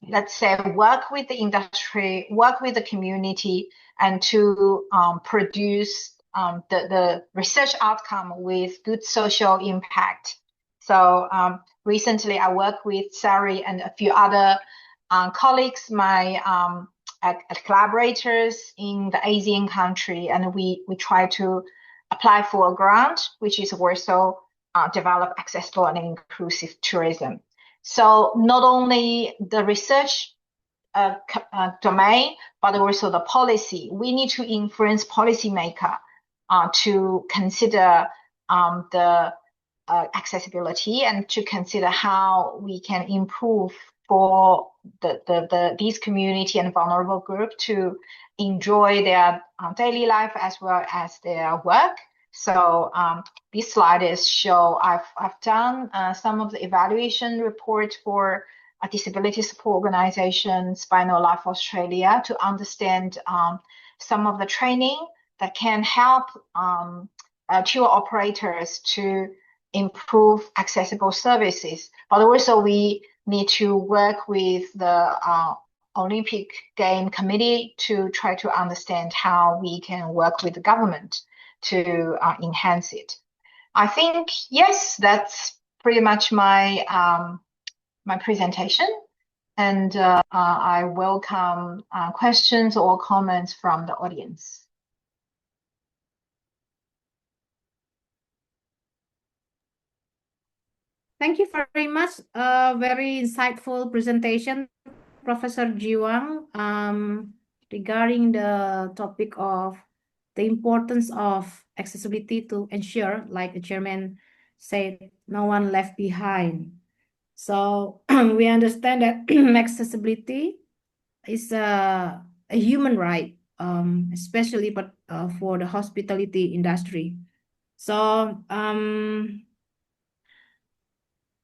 let's say, work with the industry, work with the community, and to produce the research outcome with good social impact. So recently I worked with Sari and a few other colleagues, my collaborators in the Asian country, and we try to apply for a grant, which is also develop accessible and inclusive tourism. So not only the research domain, but also the policy. We need to influence policymaker to consider the accessibility and to consider how we can improve for these community and vulnerable group to enjoy their daily life as well as their work. So this slide is show I've done some of the evaluation report for a disability support organization, Spinal Life Australia, to understand some of the training that can help tour operators to improve accessible services. But also we need to work with the Olympic Game Committee to try to understand how we can work with the government to enhance it. I think, yes, that's pretty much my my presentation, and I welcome questions or comments from the audience. Thank you very much. Very insightful presentation, Professor Jiwang, regarding the topic of the importance of accessibility to ensure, like the chairman said, no one left behind. So we understand that accessibility is a human right, especially but for the hospitality industry. So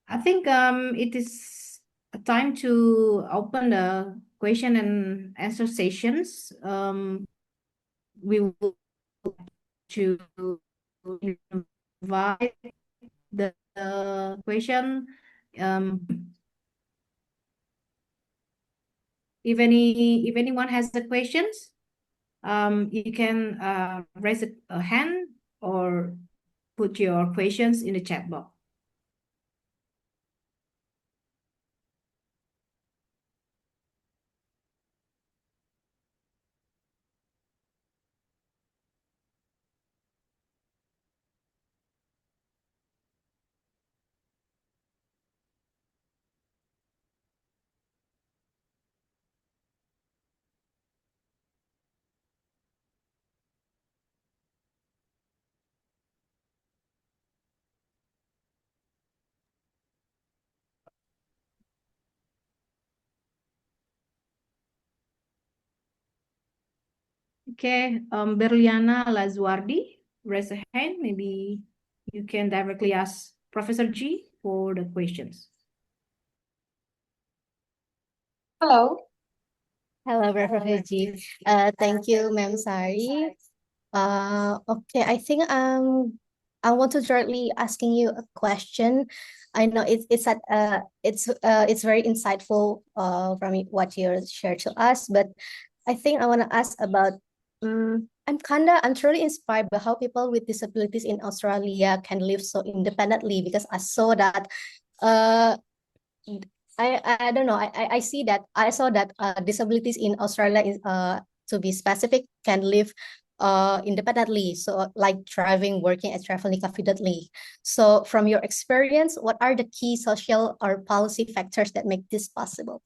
I think it is a time to open the question and answer sessions. We will to invite the question If anyone has the questions, you can raise a hand or put your questions in the chat box. Okay, Berliana Lazuardi, raise a hand. Maybe you can directly ask Professor G for the questions. Hello. Hello, Professor G. Thank you, Ma'am Sari. Okay, I think I want to directly asking you a question. I know it's very insightful from what you shared to us, but I think I want to ask about I'm truly inspired by how people with disabilities in Australia can live so independently, because I saw that I don't know, I see that I saw that disabilities in Australia is to be specific can live independently, so like driving, working, and traveling confidently. So from your experience, what are the key social or policy factors that make this possible?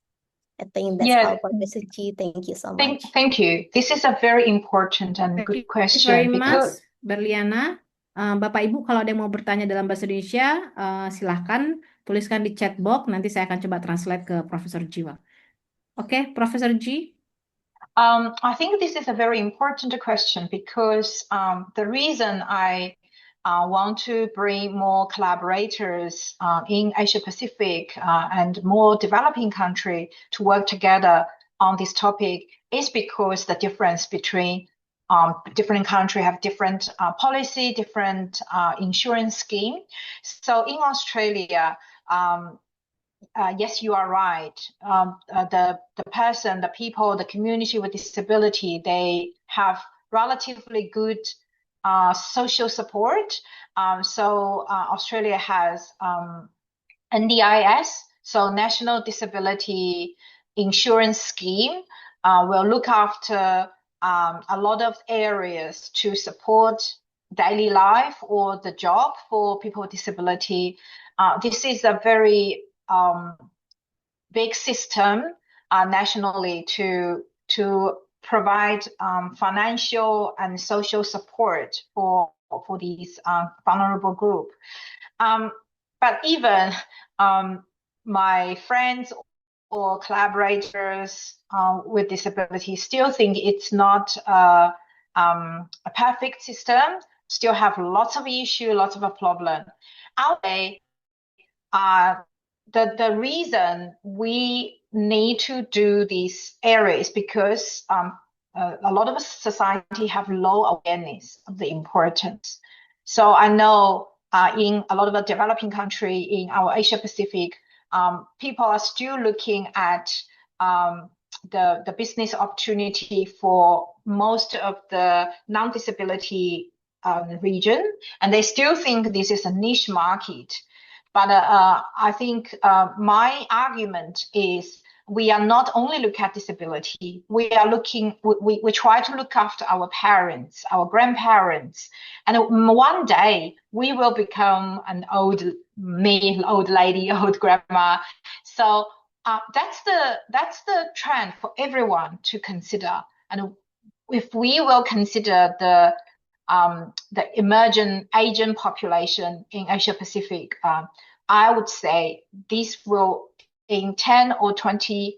I think that's all, Professor G. Thank you so much. Thank you. This is a very important and good question. Thank you very much, Berliana. Bapak Ibu, kalau ada yang mau bertanya dalam bahasa Indonesia, silahkan tuliskan di chat box. Nanti saya akan coba translate ke Profesor Jiwa. Okay, Professor G. I think this is a very important question because the reason I want to bring more collaborators in Asia Pacific and more developing country to work together on this topic is because the difference between different countries have different policy, different insurance scheme. So in Australia, yes, you are right. The person, the people, the community with disability, they have relatively good social support. So Australia has NDIS, so National Disability Insurance Scheme, will look after a lot of areas to support daily life or the job for people with disability. This is a very big system nationally to provide financial and social support for these vulnerable group. But even my friends or collaborators with disabilities still think it's not a perfect system, still have lots of issues, lots of problem. The reason we need to do this area is because a lot of society have low awareness of the importance. So I know in a lot of the developing country in our Asia Pacific, people are still looking at the business opportunity for most of the non-disability region, and they still think this is a niche market. But I think my argument is we are not only looking at disability, we try to look after our parents, our grandparents, and one day we will become an old lady, old grandma. So that's the trend for everyone to consider. And if we will consider the emerging Asian population in Asia Pacific, I would say this will, in 10 or 20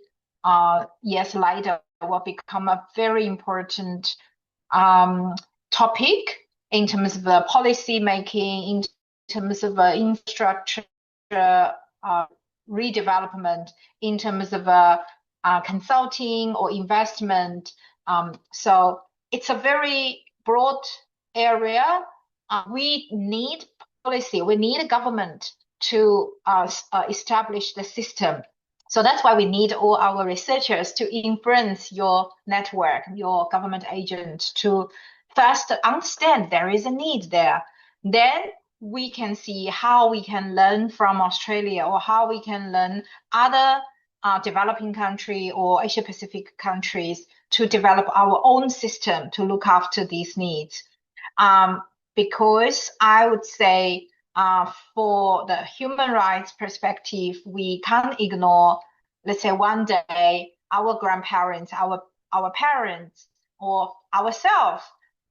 years later, will become a very important topic in terms of the policy making, in terms of infrastructure redevelopment, in terms of consulting or investment. So it's a very broad area. We need policy, we need a government to establish the system. So that's why we need all our researchers to influence your network, your government agent, to first understand there is a need there. Then we can see how we can learn from Australia, or how we can learn other developing country or Asia Pacific countries to develop our own system to look after these needs. Because I would say, for the human rights perspective, we can't ignore, let's say one day, our grandparents, our parents, or ourselves,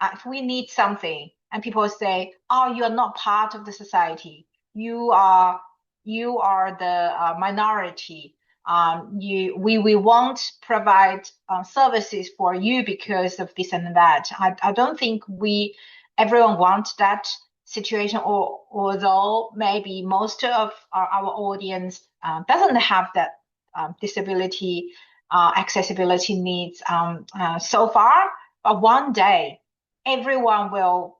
if we need something, and people say, oh, you're not part of the society. You are the minority. We won't provide services for you because of this and that. I don't think everyone wants that situation, or although maybe most of our audience doesn't have that disability accessibility needs so far, but one day everyone will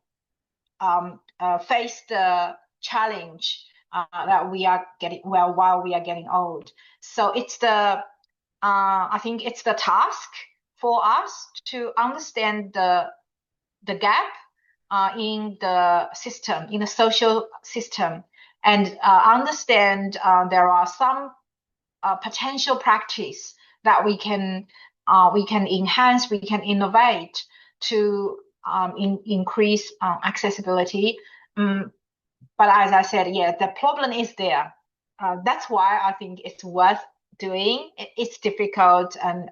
face the challenge that we are getting while we are getting old. So it's I think it's the task for us to understand the gap in the system, in the social system, and understand there are some potential practice that we can enhance, we can innovate to increase accessibility. But as I said, yeah, the problem is there. That's why I think it's worth doing. It's difficult, and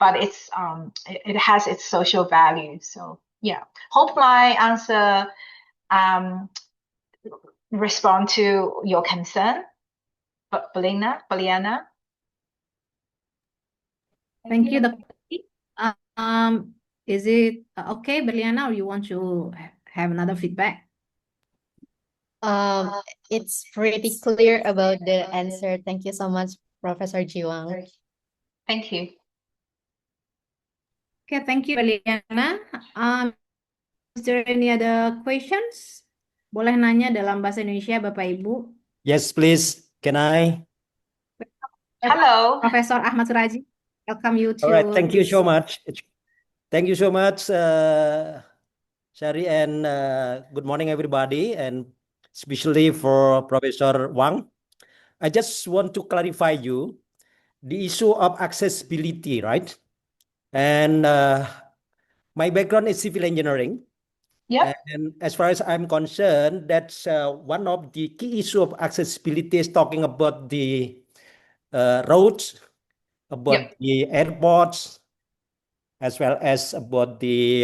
but it has its social value. So yeah, hope my answer respond to your concern, Beliana. Thank you, Dr. Is it okay, Beliana, or you want to have another feedback? It's pretty clear about the answer. Thank you so much, Professor Jiwang. Thank you. Okay, thank you, Beliana. Is there any other questions? Boleh nanya dalam bahasa Indonesia, Bapak Ibu. Yes, please. Can I? Hello. Professor Ahmad Suraji, welcome you to All right. Thank you this. so much. Thank you so much, Shari, and good morning, everybody, and especially for Professor Wang. I just want to clarify you the issue of accessibility, right? And my background is civil engineering. Yeah. And as far as I'm concerned, that's one of the key issue of accessibility is talking about the roads, about the airports, as well as about the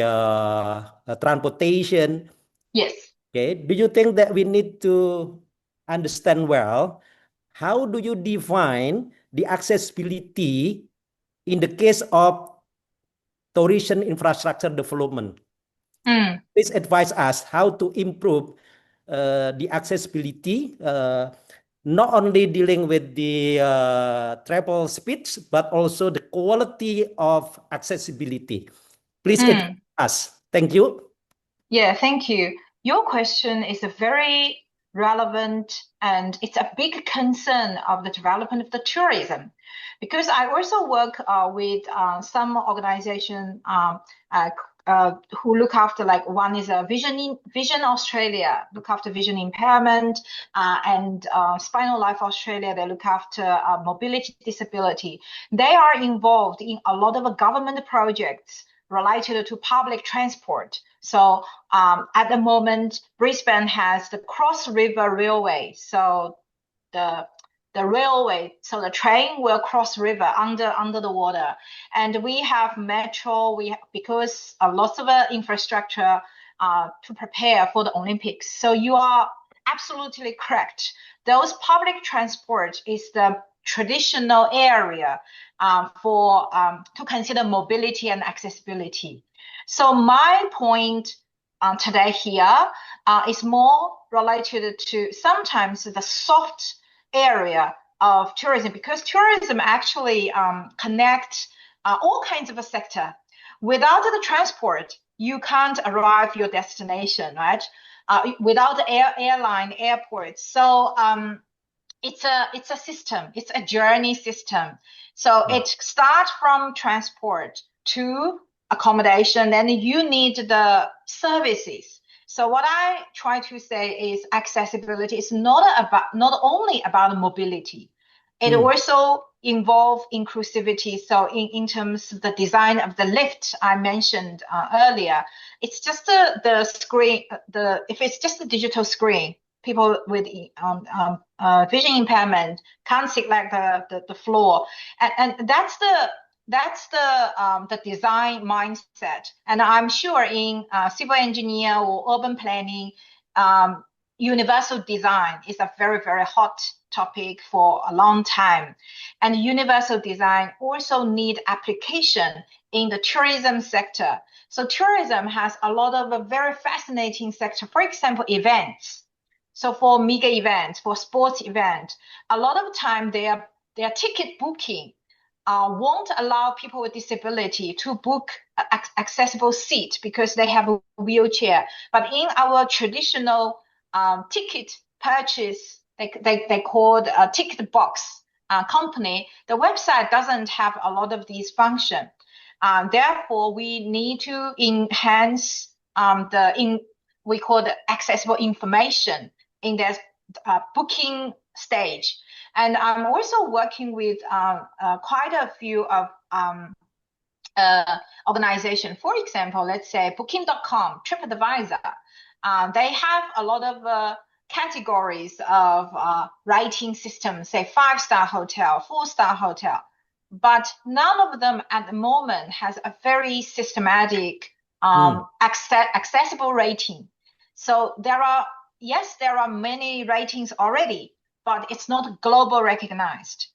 transportation. Yes. Okay. Do you think that we need to understand well, how do you define the accessibility in the case of tourism infrastructure development? Please advise us how to improve the accessibility, not only dealing with the travel speeds, but also the quality of accessibility. Please advise us. Thank you. Yeah, thank you. Your question is a very relevant, and it's a big concern of the development of the tourism, because I also work with some organization who look after, like, one is a Vision Australia, look after vision impairment, and Spinal Life Australia, they look after mobility disability. They are involved in a lot of government projects related to public transport. So at the moment, Brisbane has the Cross River Railway. So the railway, so the train will cross river under the water, and we have metro. Because lots of infrastructure to prepare for the Olympics. So you are absolutely correct. Those public transport is the traditional area for to consider mobility and accessibility. So my point today here is more related to sometimes the soft area of tourism, because tourism actually connects all kinds of a sector. Without the transport, you can't arrive your destination, right? Without the airline, airports. So it's a system. It's a journey system. So it starts from transport to accommodation, and you need the services. So what I try to say is accessibility is not only about mobility. It also involves inclusivity. So in terms of the design of the lift I mentioned earlier, it's just the screen. If it's just a digital screen, people with vision impairment can't select the floor, and that's the design mindset. And I'm sure in civil engineer or urban planning, universal design is a very, very hot topic for a long time. And universal design also need application in the tourism sector. So tourism has a lot of a very fascinating sector. For example, events. So for mega events, for sports events, a lot of time their ticket booking won't allow people with disability to book accessible seat because they have a wheelchair. But in our traditional ticket purchase, they called a ticket box company, the website doesn't have a lot of these functions. Therefore, we need to enhance we call the accessible information in their booking stage. And I'm also working with quite a few of organizations. For example, let's say Booking.com, TripAdvisor. They have a lot of categories of rating systems, say 5-star hotel, 4-star hotel. But none of them at the moment has a very systematic accessible rating. So there are many ratings already, but it's not global recognized.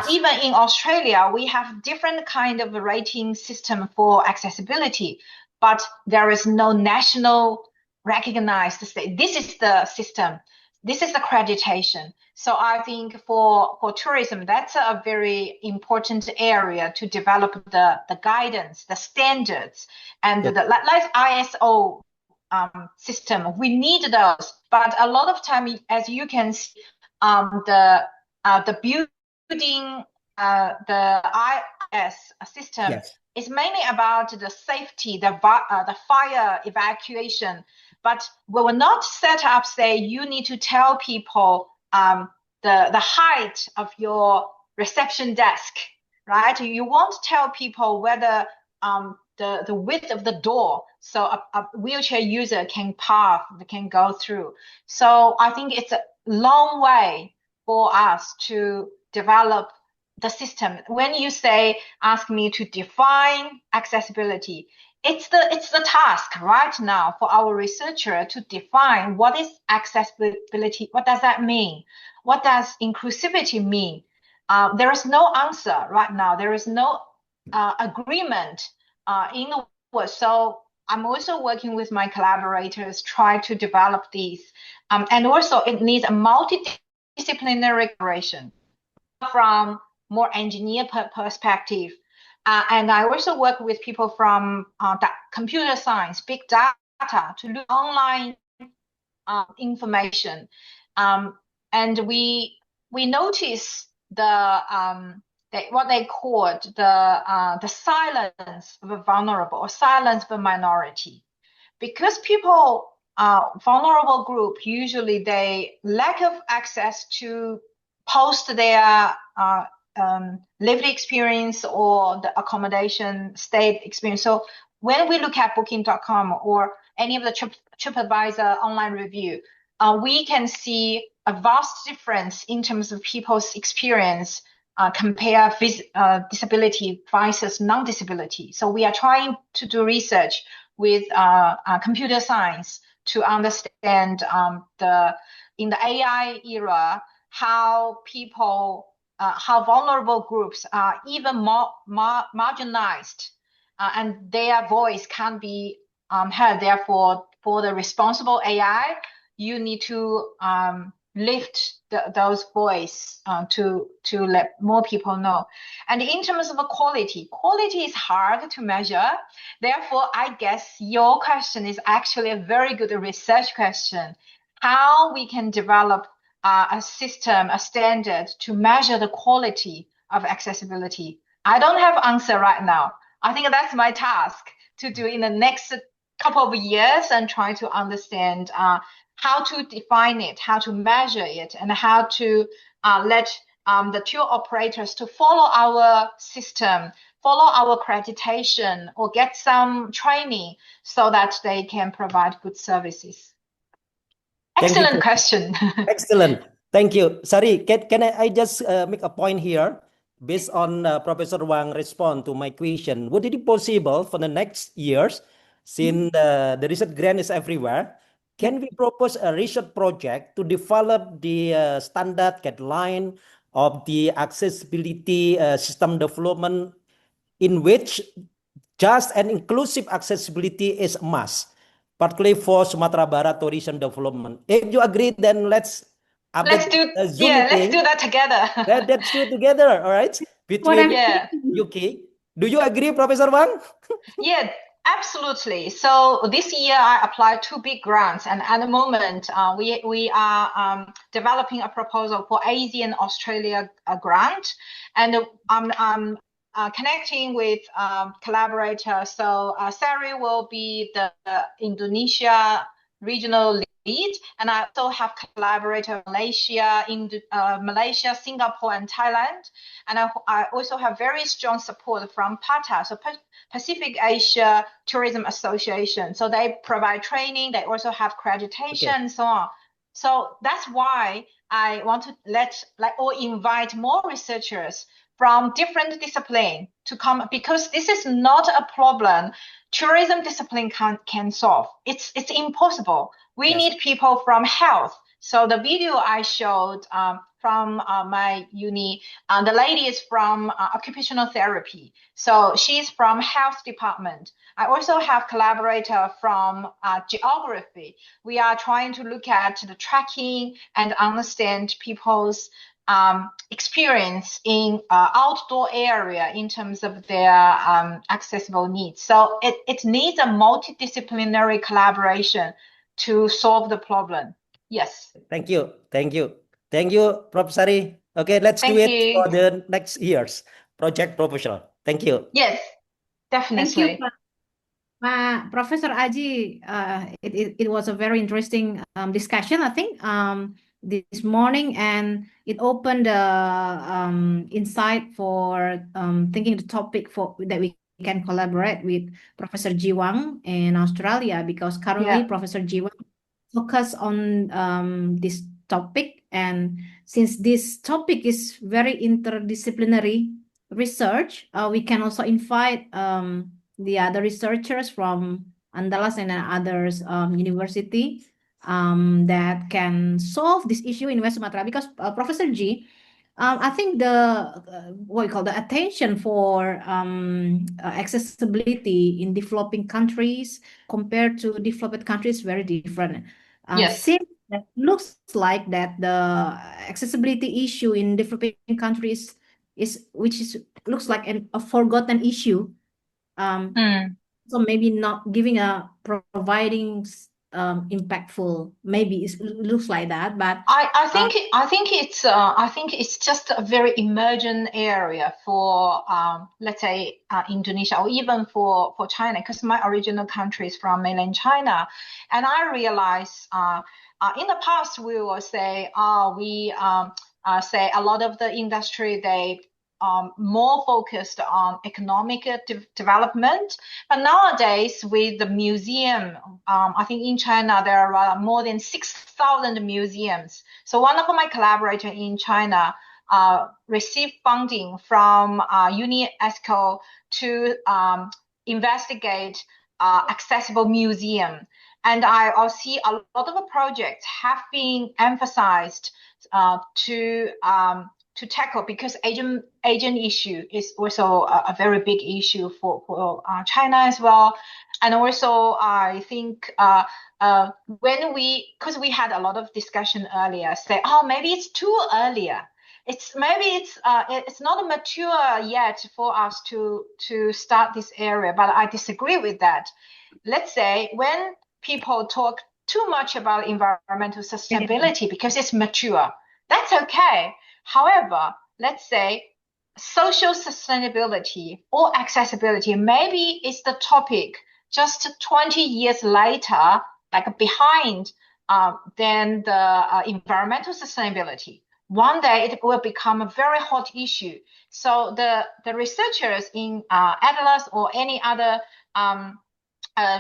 Even in Australia, we have different kind of rating system for accessibility, but there is no national recognized to say this is the system, this is the accreditation. So I think for tourism, that's a very important area to develop the guidance, the standards, and like ISO system. We need those, but a lot of time, as you can see, the building, the IS system is mainly about the safety, the fire evacuation. But we will not set up, say, you need to tell people the height of your reception desk, right? You won't tell people whether the width of the door, so a wheelchair user can go through. So I think it's a long way for us to develop the system. When you ask me to define accessibility, it's the task right now for our researcher to define what is accessibility. What does that mean? What does inclusivity mean? There is no answer right now. There is no agreement in the world. So I'm also working with my collaborators, try to develop these. And also it needs a multidisciplinary collaboration from more engineer perspective. And I also work with people from computer science, big data, to look online information. And we notice what they called the silence of a vulnerable, or silence of a minority. Because people, vulnerable group, usually they lack of access to post their lived experience or the accommodation state experience. So when we look at Booking.com or any of the TripAdvisor online review, we can see a vast difference in terms of people's experience compare disability versus non-disability. So we are trying to do research with computer science to understand in the AI era, how people, how vulnerable groups are even more marginalized, and their voice can't be heard. Therefore, for the responsible AI, you need to lift those voice to let more people know. And in terms of quality is hard to measure. Therefore, I guess your question is actually a very good research question. How we can develop a system, a standard to measure the quality of accessibility? I don't have answer right now. I think that's my task to do in the next couple of years and try to understand how to define it, how to measure it, and how to let the tour operators to follow our system, follow our accreditation, or get some training so that they can provide good services. Thank you. Excellent question. Excellent. Thank you. Sari, can I just make a point here based on Professor Wang respond to my question? Would it be possible for the next years, since the research grant is everywhere, can we propose a research project to develop the standard guideline of the accessibility system development in which just and inclusive accessibility is a must, particularly for Sumatra Barat tourism development? If you agree, then let's Let's do that together. Let's do it together, all right? Between UK. Do you agree, Professor Wang? Yeah, absolutely. So this year I applied 2 big grants, and at the moment we are developing a proposal for ASEAN Australia grant, and I'm connecting with collaborators. So Sari will be the Indonesia regional lead, and I also have collaborator Malaysia, Malaysia, Singapore, and Thailand. And I also have very strong support from PATA, so Pacific Asia Tourism Association. So they provide training, they also have accreditation, and so on. So that's why I want to invite more researchers from different disciplines to come, because this is not a problem tourism discipline can solve. It's impossible. We need people from health. So the video I showed from my uni, the lady is from occupational therapy. So she's from health department. I also have collaborator from geography. We are trying to look at the tracking and understand people's experience in outdoor area in terms of their accessible needs. So it needs a multidisciplinary collaboration to solve the problem. Yes. Thank you. Thank you. Thank you, Prof. Sari. Okay, let's do it for the next year's project proposal. Thank you. Yes, definitely. Thank you, Professor Aji. It was a very interesting discussion, I think, this morning, and it opened the insight for thinking the topic for that we can collaborate with Professor Ji Wang in Australia, because currently Professor Ji Wang focus on this topic, and since this topic is very interdisciplinary research, we can also invite the other researchers from Andalas and others university that can solve this issue in West Sumatra, because Professor G, I think the what we call the attention for accessibility in developing countries compared to developed countries is very different. Since that looks like that the accessibility issue in developing countries looks like a forgotten issue. So maybe not giving providing impactful, maybe it looks like that, but I think it's just a very emergent area for let's say Indonesia, or even for China, because my original country is from mainland China, and I realize in the past we will say we say a lot of the industry, they more focused on economic development. But nowadays, with the museum, I think in China, there are more than 6,000 museums. So one of my collaborators in China received funding from UNESCO to investigate accessible museum. And I also see a lot of projects have been emphasized to tackle, because Asian issue is also a very big issue for China as well. And also I think because we had a lot of discussion earlier, say, maybe it's too earlier. It's not mature yet for us to start this area, but I disagree with that. Let's say when people talk too much about environmental sustainability because it's mature. That's okay. However, let's say social sustainability or accessibility, maybe it's the topic just 20 years later, like behind than the environmental sustainability. One day it will become a very hot issue. So the researchers in Atlas or any other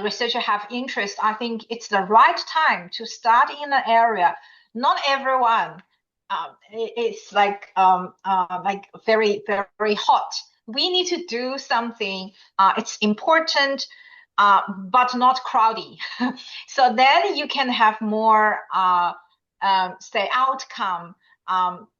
researcher have interest, I think it's the right time to start in an area. Not everyone it's like very, very hot. We need to do something. It's important, but not crowdy. So then you can have more, say, outcome.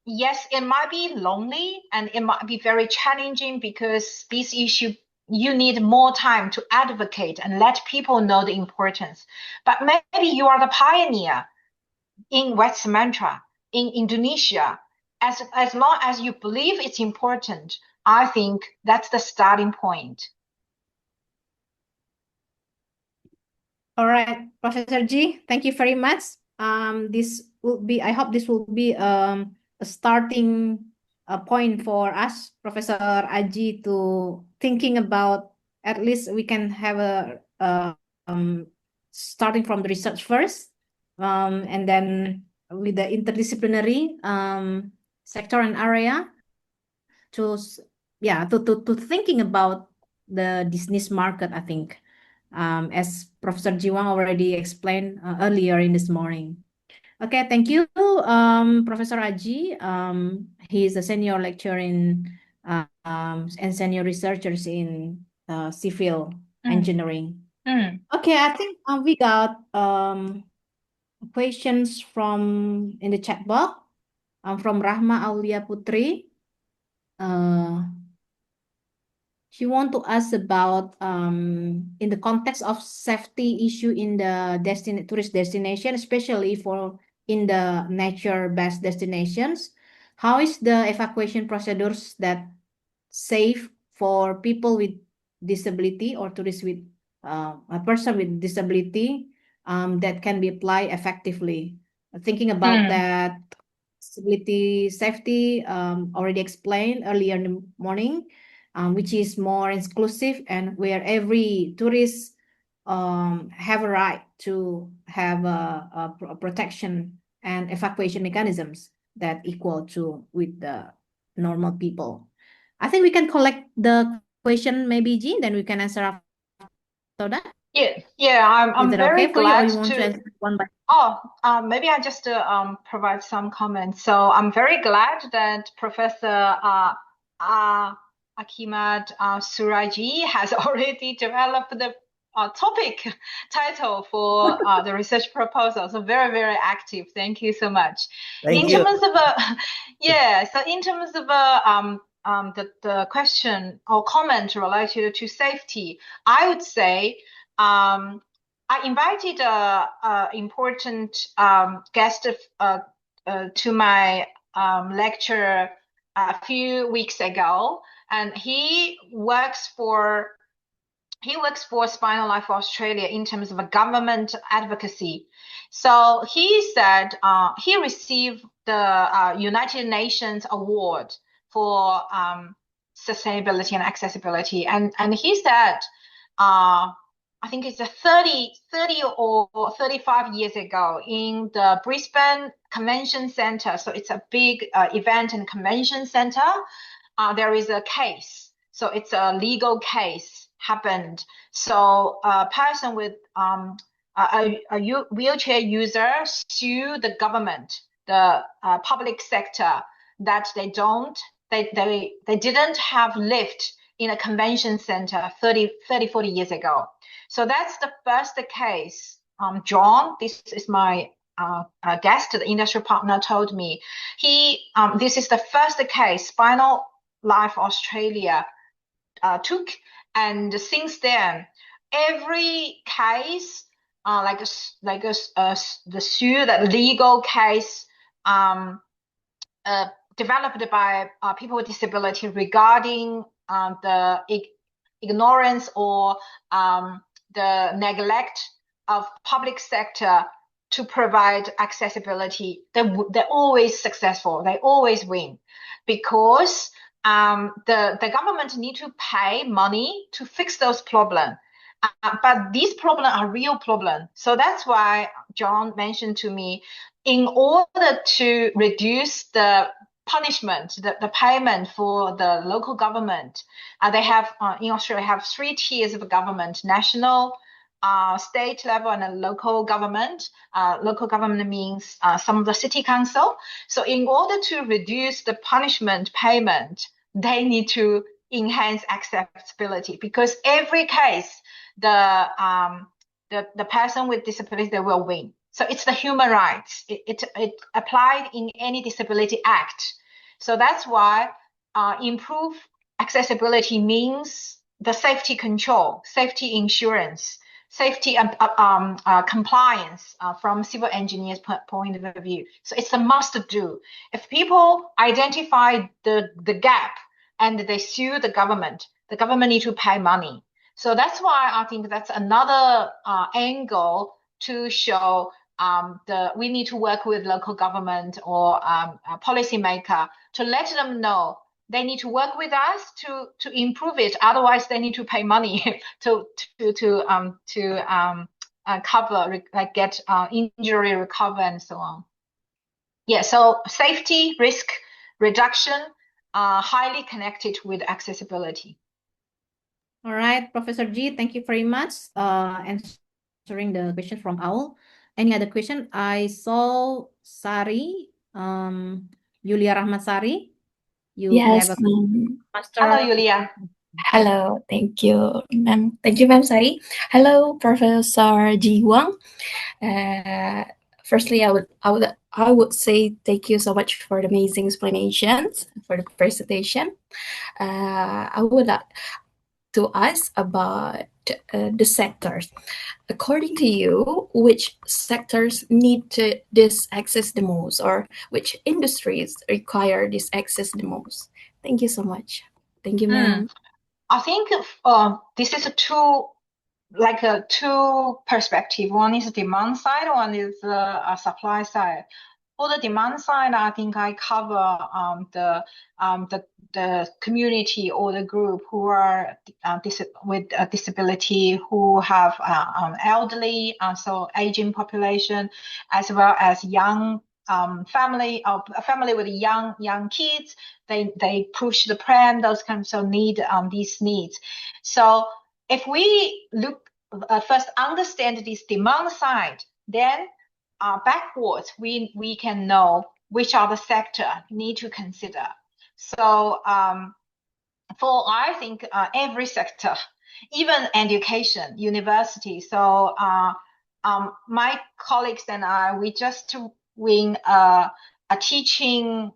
Yes, it might be lonely and it might be very challenging because this issue, you need more time to advocate and let people know the importance. But maybe you are the pioneer in West Sumatra, in Indonesia. As long as you believe it's important, I think that's the starting point. All right, Professor G, thank you very much. I hope this will be a starting point for us, Professor Aji, to thinking about, at least we can have a starting from the research first, and then with the interdisciplinary sector and area to thinking about this niche market, I think, as Professor Jiwang already explained earlier in this morning. Okay, thank you, Professor Aji. He is a senior lecturer in and senior researchers in civil engineering. Okay, I think we got questions from in the chat box from Rahma Aulia Putri. She want to ask about in the context of safety issue in the tourist destination, especially in the nature-based destinations. How is the evacuation procedures that safe for people with disability or tourists with a person with disability that can be applied effectively? Thinking about that disability safety already explained earlier in the morning, which is more inclusive and where every tourist have a right to have a protection and evacuation mechanisms that equal to with the normal people. I think we can collect the question maybe, Jean, then we can answer after that. Yeah, I'm very okay glad you want to answer one by maybe I just provide some comments. So I'm very glad that Professor Akimat Suraji has already developed the topic title for the research proposal. So very, very active. Thank you so much. Thank you. Terms of so in terms of the question or comment related to safety, I would say I invited a important guest to my lecture a few weeks ago, and he works for Spinal Life Australia in terms of a government advocacy. So he said he received the United Nations Award for sustainability and accessibility, and he said I think it's 30 or 35 years ago in the Brisbane Convention Centre. So it's a big event and convention centre. There is a case. So it's a legal case happened. So a person with a wheelchair user sued the government, the public sector, that they didn't have lift in a convention center 30, 40 years ago. So that's the first case. John, this is my guest, the industry partner, told me. This is the first case Spinal Life Australia took, and since then, every case, the suit, that legal case, developed by people with disability regarding the ignorance or the neglect of public sector to provide accessibility, they're always successful. They always win, because the government need to pay money to fix those problems. But these problems are real problems. So that's why John mentioned to me, in order to reduce the punishment, the payment for the local government, they have in Australia have 3 tiers of government: national, state level, and a local government. Local government means some of the city council. So in order to reduce the punishment payment, they need to enhance accessibility, because every case the person with disability, they will win. So it's the human rights. It applied in any disability act. So that's why improve accessibility means the safety control, safety insurance, safety and compliance from civil engineers' point of view. So it's a must do. If people identify the gap and they sue the government need to pay money. So that's why I think that's another angle to show we need to work with local government or a policymaker to let them know they need to work with us to improve it. Otherwise, they need to pay money to cover, like get injury recover and so on. Yeah. So safety, risk reduction are highly connected with accessibility. All right, Professor G, thank you very much answering the question from Aul. Any other question? I saw Sari, Yulia Rahmatsari. You Yes, have a master. Hello, Yulia. Hello, thank you, ma'am. Thank you, ma'am Sari. Hello, Professor Ji Wang. Firstly, I would say thank you so much for the amazing explanations for the presentation. I would like to ask about the sectors. According to you, which sectors need this access the most, or which industries require this access the most? Thank you so much. Thank you, ma'am. I think this is two perspectives. One is demand side, one is a supply side. For the demand side, I think I cover the community or the group who are with a disability, who have elderly, so aging population, as well as young family, or a family with young kids. They push the pram, those kinds of need these needs. So if we look first understand this demand side, then backwards, we can know which are the sector need to consider. So I think every sector, even education, university. So my colleagues and I, we just win a teaching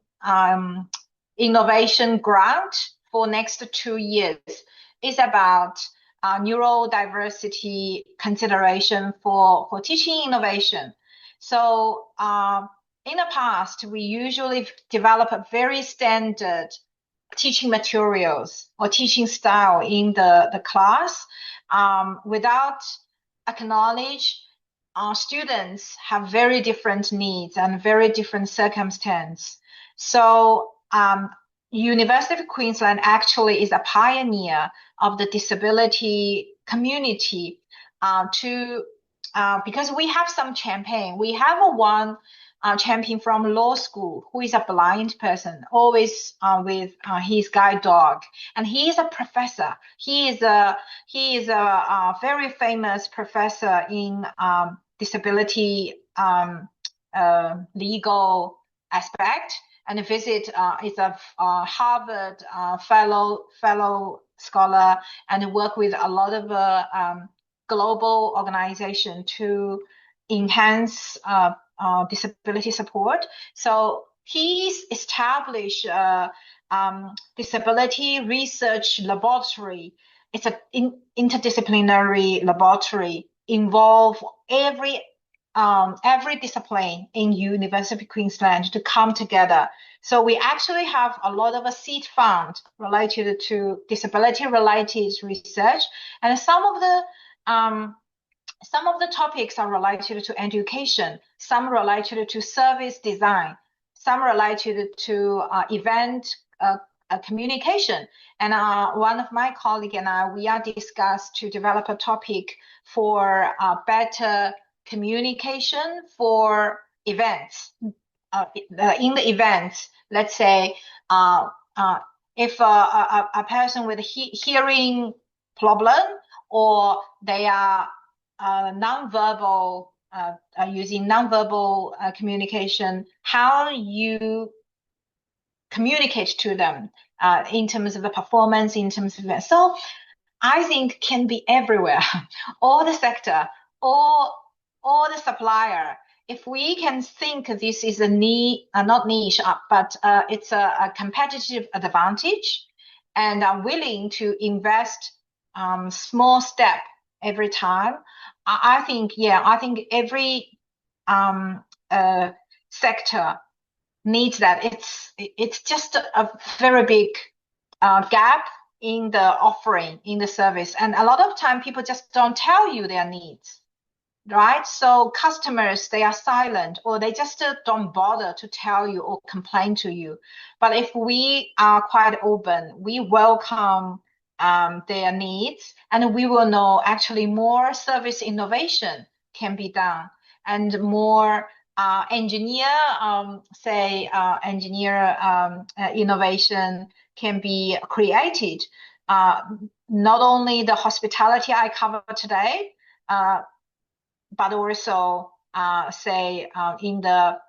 innovation grant for next 2 years. It's about neurodiversity consideration for teaching innovation. So in the past, we usually develop a very standard teaching materials or teaching style in the class without acknowledge students have very different needs and very different circumstances. So University of Queensland actually is a pioneer of the disability community because we have some champion. We have one champion from law school who is a blind person, always with his guide dog, and he is a professor. He is a very famous professor in disability legal aspect, and is a Harvard fellow scholar, and work with a lot of global organization to enhance disability support. So he's established a disability research laboratory. It's an interdisciplinary laboratory, involve every discipline in University of Queensland to come together. So we actually have a lot of a seed fund related to disability related research, and some of the some of the topics are related to education, some related to service design, some related to event communication. And one of my colleagues and I, we are discussed to develop a topic for better communication for events. In the events, let's say, if a person with hearing problem, or they are nonverbal, using nonverbal communication, how you communicate to them in terms of the performance, in terms of that. So I think can be everywhere, all the sector, all the supplier. If we can think this is a niche, not niche, but it's a competitive advantage, and are willing to invest small step every time, I think every sector needs that. It's just a very big gap in the offering, in the service, and a lot of time people just don't tell you their needs, right? So customers, they are silent, or they just don't bother to tell you or complain to you. But if we are quite open, we welcome their needs, and we will know actually more service innovation can be done, and more engineer innovation can be created. Not only the hospitality I covered today, but also in the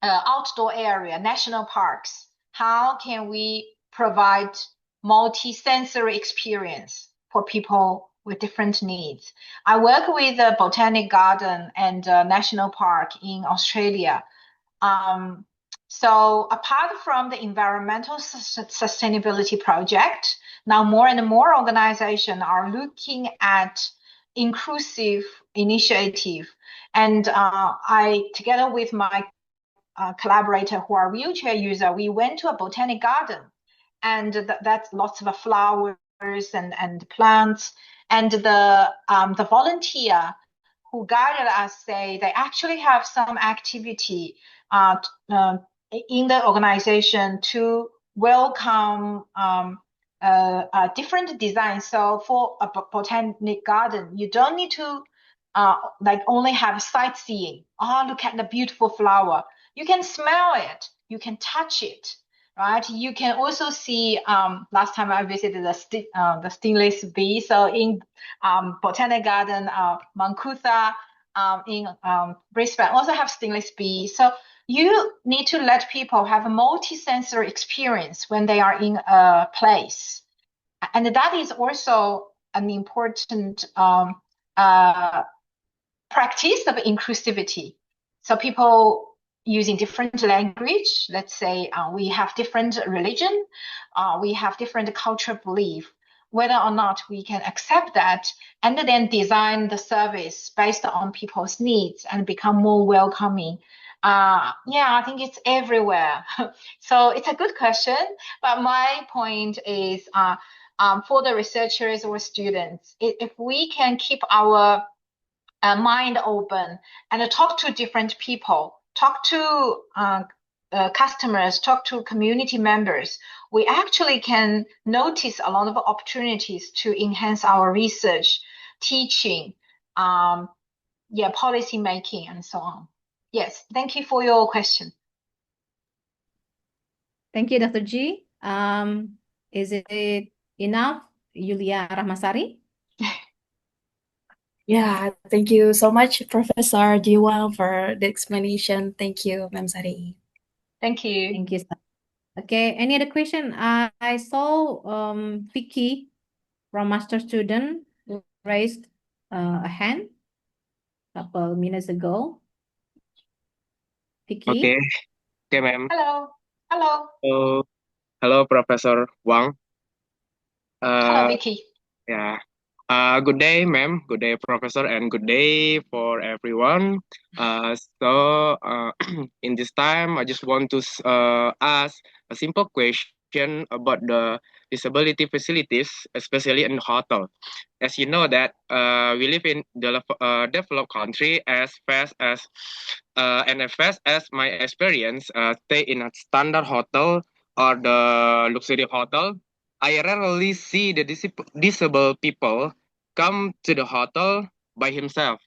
outdoor area, national parks. How can we provide multi-sensory experience for people with different needs? I work with a botanic garden and a national park in Australia. So apart from the environmental sustainability project, now more and more organizations are looking at inclusive initiative. And I, together with my collaborator who are wheelchair user, we went to a botanic garden, and that's lots of flowers and plants. And the volunteer who guided us say they actually have some activity in the organization to welcome different designs. So for a botanic garden, you don't need to only have sightseeing. Oh, look at the beautiful flower. You can smell it. You can touch it, right? You can also see. Last time I visited the stingless bee. So in botanic garden, Mankutha, in Brisbane, also have stingless bee. So you need to let people have a multi-sensory experience when they are in a place. And that is also an important practice of inclusivity. So people using different language, let's say we have different religion, we have different cultural belief, whether or not we can accept that and then design the service based on people's needs and become more welcoming. I think it's everywhere. So it's a good question, but my point is for the researchers or students, if we can keep our mind open and talk to different people, talk to customers, talk to community members, we actually can notice a lot of opportunities to enhance our research, teaching, policy making, and so on. Yes, thank you for your question. Thank you, Dr. G. Is it enough, Yulia Rahmasari? Yeah, thank you so much, Professor Jiwang, for the explanation. Thank you, Ma'am Sari. Thank you. Thank you. Okay, any other question? I saw Vicky from Master Student raised a hand a couple minutes ago. Vicky? Okay, ma'am. Hello. Hello, Professor Wang. Hello, Vicky. Yeah. Good day, ma'am. Good day, Professor, and good day for everyone. In this time, I just want to ask a simple question question about the disability facilities, especially in hotel. As you know that we live in the developed country as fast as my experience stay in a standard hotel or the luxury hotel. I rarely see the disabled people come to the hotel by himself.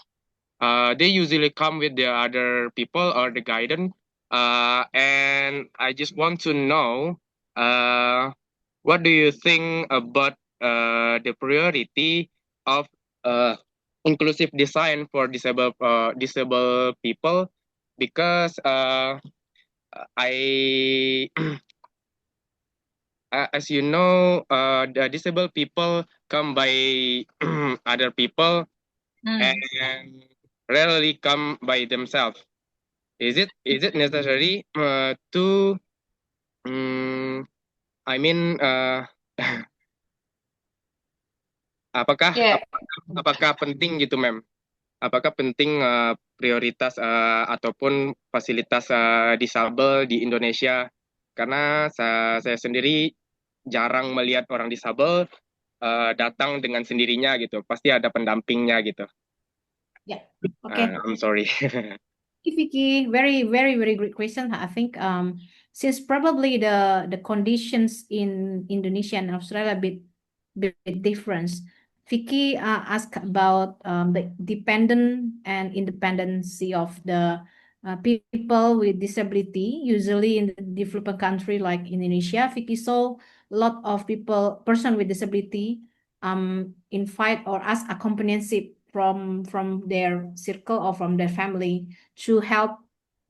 They usually come with the other people or the guidance. And I just want to know, what do you think about the priority of inclusive design for disabled people? Because I as you know, the disabled people come by other people and rarely come by themselves. Is it necessary to I mean apakah Yeah. apakah penting gitu, Mem? Apakah penting prioritas ataupun fasilitas disabel di Indonesia? Karena saya sendiri jarang melihat orang disabel datang dengan sendirinya gitu. Pasti ada pendampingnya gitu. Yeah. Okay. I'm sorry. Vicky, very great question. I think since probably the conditions in Indonesia and Australia a bit different. Vicky asked about the dependent and independency of the people with disability. Usually in the developing country like Indonesia, Vicky saw a lot of person with disability invite or ask a companionship from their circle or from their family to help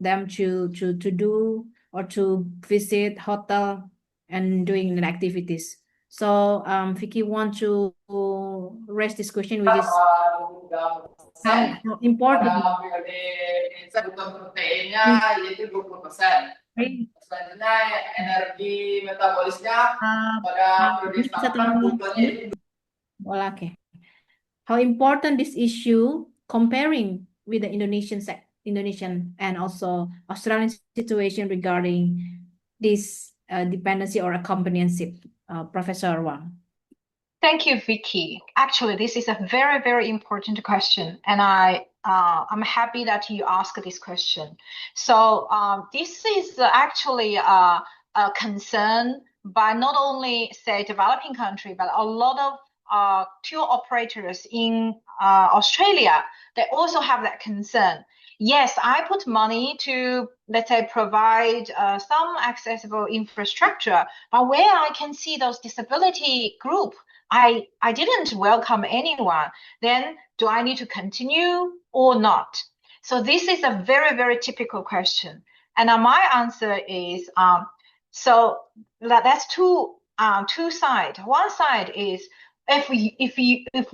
them to do or to visit hotel and doing the activities. So Vicky want to raise this question, which is how important. Proteinnya yaitu 20%. Selanjutnya energi metabolisnya pada periode Okay. How important this issue comparing with the Indonesian and also Australian situation regarding this dependency or companionship, Professor Wang? Thank you, Vicky. Actually, this is a very important question, and I'm happy that you asked this question. So this is actually a concern by not only say developing country, but a lot of tour operators in Australia. They also have that concern. Yes, I put money to, let's say, provide some accessible infrastructure, but where I can see those disability group, I didn't welcome anyone. Then do I need to continue or not? So this is a very typical question. And my answer is, so that's two sides. One side is if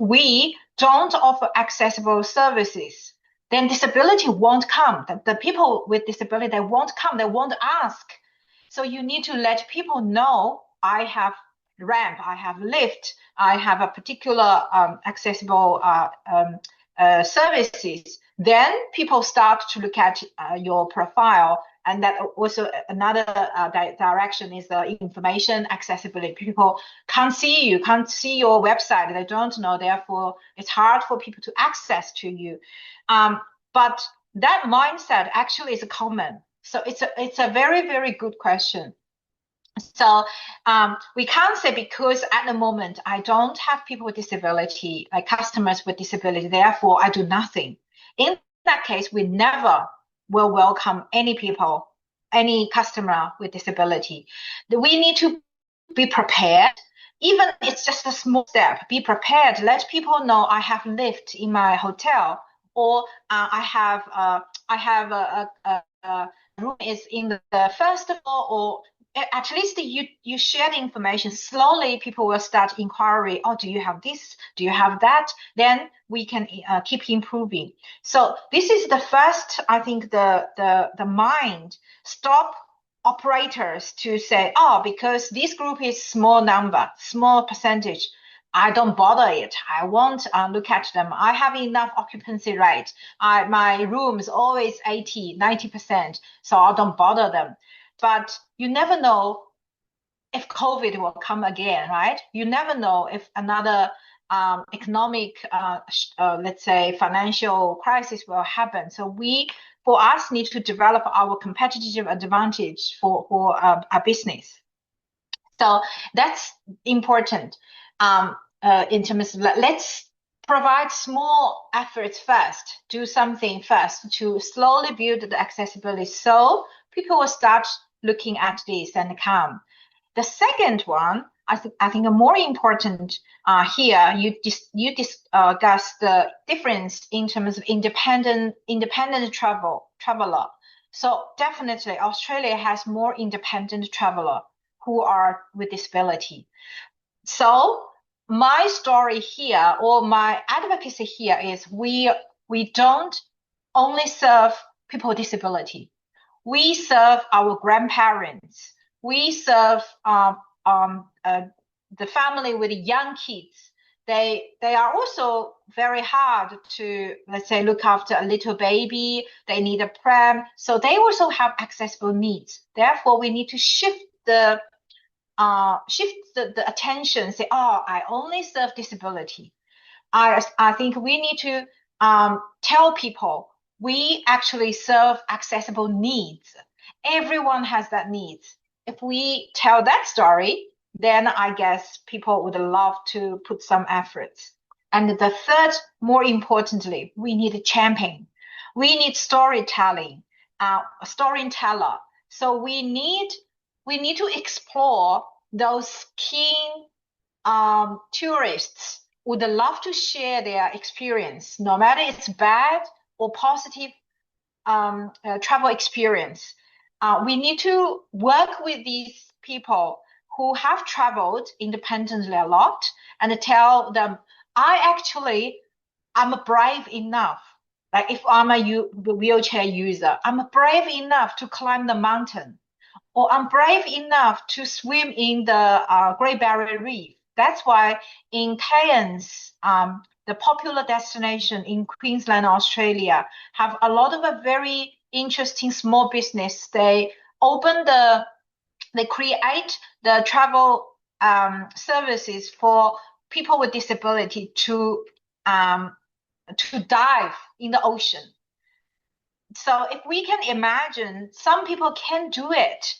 we don't offer accessible services, then disability won't come. The people with disability, they won't come, they won't ask. So you need to let people know, I have ramp, I have lift, I have a particular accessible services. Then people start to look at your profile. And that also another direction is the information accessibility. People can't see you, can't see your website. They don't know. Therefore, it's hard for people to access to you. But that mindset actually is common. So it's a very good question. So we can't say because at the moment I don't have people with disability, like customers with disability, therefore I do nothing. In that case, we never will welcome any people, any customer with disability. We need to be prepared. Even it's just a small step, be prepared. Let people know I have lift in my hotel, or I have a room is in the first floor, or at least you share the information. Slowly people will start inquiry. Oh, do you have this? Do you have that? Then we can keep improving. So this is the first, I think, the mind. Stop operators to say, oh, because this group is small number, small percentage, I don't bother it. I won't look at them. I have enough occupancy rate. My room is always 80, 90%, so I don't bother them. But you never know if COVID will come again, right? You never know if another economic, let's say, financial crisis will happen. So we, for us, need to develop our competitive advantage for our business. So that's important. In terms of let's provide small efforts first, do something first to slowly build the accessibility, so people will start looking at this and come. The second one, I think more important here, you discuss the difference in terms of independent traveler. So definitely Australia has more independent traveler who are with disability. So my story here, or my advocacy here, is we don't only serve people with disability. We serve our grandparents. We serve the family with young kids. They are also very hard to, let's say, look after a little baby. They need a pram, so they also have accessible needs. Therefore, we need to shift the attention. Say, oh, I only serve disability. I think we need to tell people we actually serve accessible needs. Everyone has that needs. If we tell that story, then I guess people would love to put some efforts. And the third, more importantly, we need a champion. We need storytelling, storyteller. So we need to explore those keen tourists would love to share their experience, no matter it's bad or positive travel experience. We need to work with these people who have traveled independently a lot and tell them, I'm brave enough. Like if I'm a wheelchair user, I'm brave enough to climb the mountain, or I'm brave enough to swim in the Great Barrier Reef. That's why in Cairns, the popular destination in Queensland, Australia, have a lot of a very interesting small business. They create the travel services for people with disability to dive in the ocean. So if we can imagine some people can do it,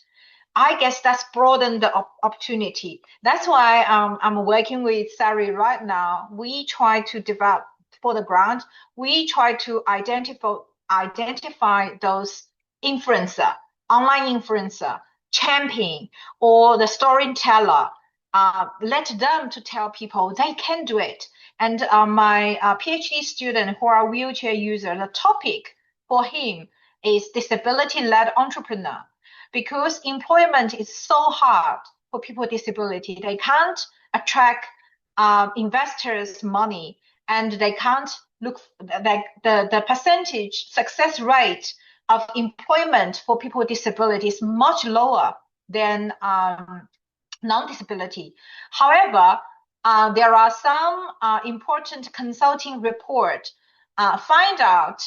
I guess that's broadened the opportunity. That's why I'm working with Sari right now. We try to develop for the grant. We try to identify those influencer, online influencer, champion, or the storyteller. Let them to tell people they can do it. And my PhD student who are wheelchair user, the topic for him is disability-led entrepreneur. Because employment is so hard for people with disability. They can't attract investors' money, and they can't look like the percentage success rate of employment for people with disability is much lower than non-disability. However, there are some important consulting report find out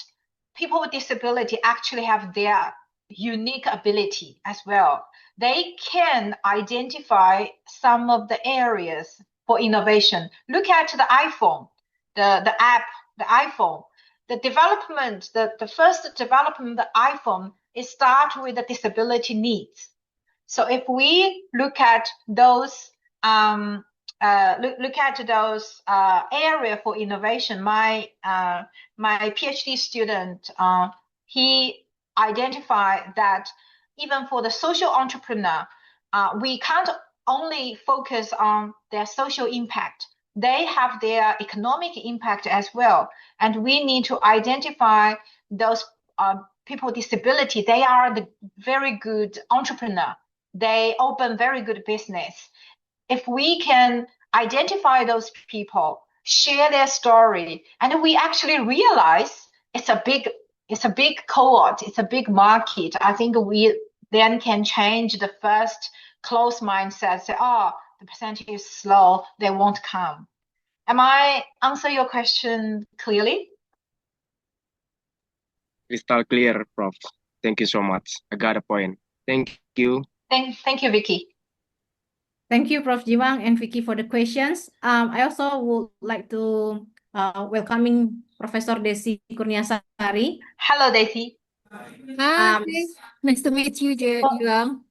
people with disability actually have their unique ability as well. They can identify some of the areas for innovation. Look at the iPhone, the app, the iPhone. The development, the first development of the iPhone is start with the disability needs. So if we look at those area for innovation, my PhD student he identified that even for the social entrepreneur, we can't only focus on their social impact. They have their economic impact as well. And we need to identify those people with disability. They are the very good entrepreneur. They open very good business. If we can identify those people, share their story, and we actually realize it's a big cohort, it's a big market, I think we then can change the first closed mindset, say, oh, the percentage is slow, they won't come. Am I answer your question clearly? Crystal clear, Prof. Thank you so much. I got a point. Thank you. Thank you, Vicky. Thank you, Prof. Jiwang and Vicky, for the questions. I also would like to welcoming Professor Desi Kurniasari. Hello, Daisy. Hi, nice to meet you, Jiwang.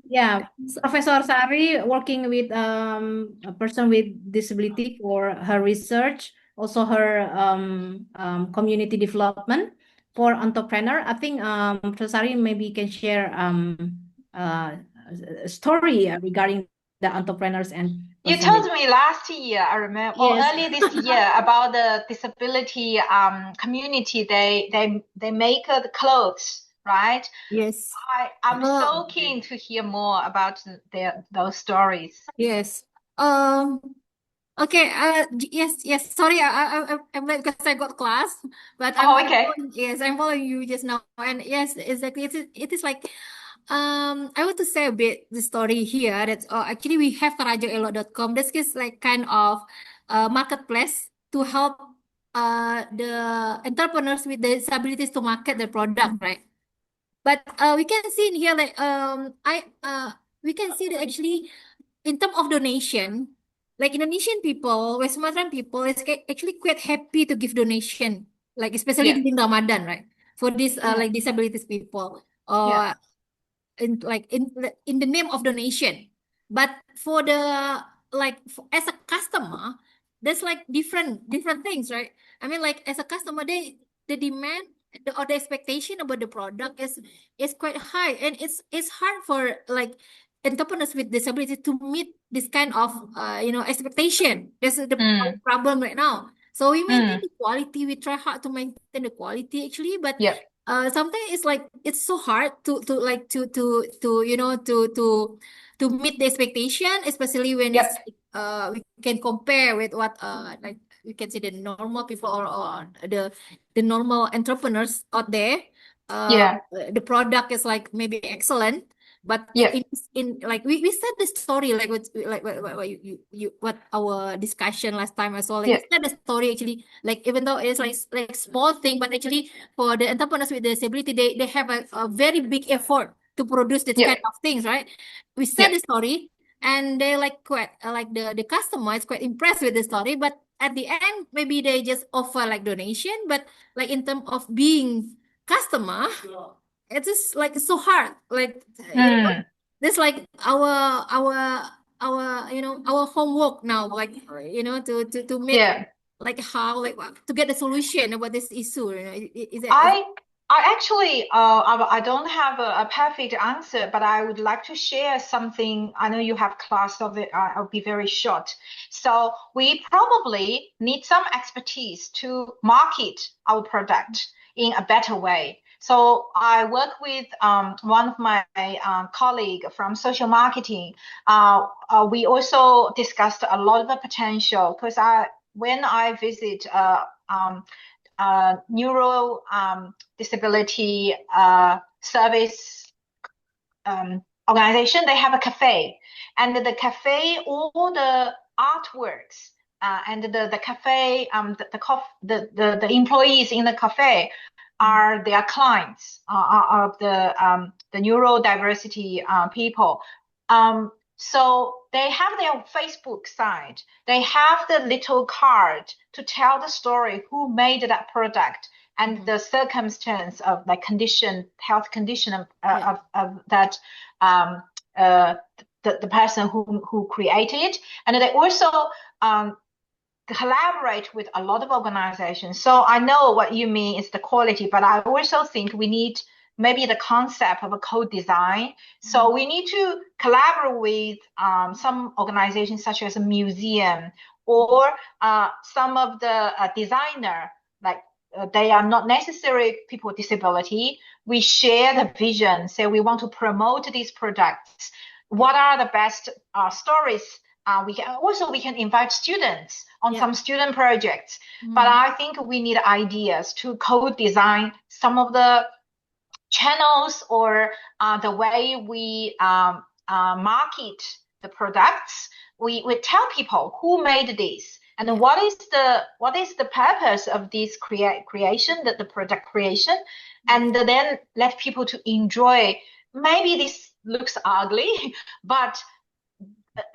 Yeah, Professor Sari working with a person with disability for her research, also her community development for entrepreneur. I think Professor Sari maybe can share a story regarding the entrepreneurs and You told me last year, I remember, or Yes. early this year, about the disability community. They make the clothes, right? Yes. I'm so keen to hear more about those stories. Yes. Okay. Yes. Sorry, I'm late because I got class, but Okay. I'm following you just now, and yes, exactly. It is like, I want to say a bit the story here that actually we have karajoelok.com. This is like kind of marketplace to help the entrepreneurs with disabilities to market their product, right? But we can see in here like we can see that actually in terms of donation, like Indonesian people, West Sumatran people is actually quite happy to give donation, like especially during Ramadan, right? For this like disabilities people, in the name of donation. But for the as a customer, there's like different things, right? I mean, like as a customer, the demand or the expectation about the product is quite high, and it's hard for like entrepreneurs with disability to meet this kind of expectation. That's the problem right now. So we maintain the quality. We try hard to maintain the quality actually, but sometimes it's like it's so hard to meet the expectation, especially when it's we can compare with what like we can see the normal people or the normal entrepreneurs out there. The product is like maybe excellent, but in like we said the story like what what our discussion last time as well. Like we said the story actually, like even though it's like small thing, but actually for the entrepreneurs with disability, they have a very big effort to produce this kind of things, right? We said the story, and they like quite like the customer is quite impressed with the story, but at the end maybe they just offer like donation, but like in terms of being customer, it is like so hard. Like this like our our homework now, like to make like how like to get a solution about this issue. Is it? I actually, I don't have a perfect answer, but I would like to share something. I know you have class of it. I'll be very short. So we probably need some expertise to market our product in a better way. So I work with one of my colleague from social marketing. We also discussed a lot of the potential because when I visit neuro disability service organization, they have a cafe, and the cafe, all the artworks and the cafe, the employees in the cafe are their clients of the neurodiversity people. So they have their Facebook site. They have the little card to tell the story who made that product and the circumstance of like health condition of that the person who created. And they also collaborate with a lot of organizations. So I know what you mean is the quality, but I also think we need maybe the concept of a co-design. So we need to collaborate with some organizations such as a museum or some of the designer, like they are not necessarily people with disability. We share the vision, say we want to promote these products. What are the best stories? We can invite students on some student projects, but I think we need ideas to co-design some of the channels or the way we market the products. We tell people who made this and what is the purpose of this creation, the product creation, and then let people to enjoy. Maybe this looks ugly, but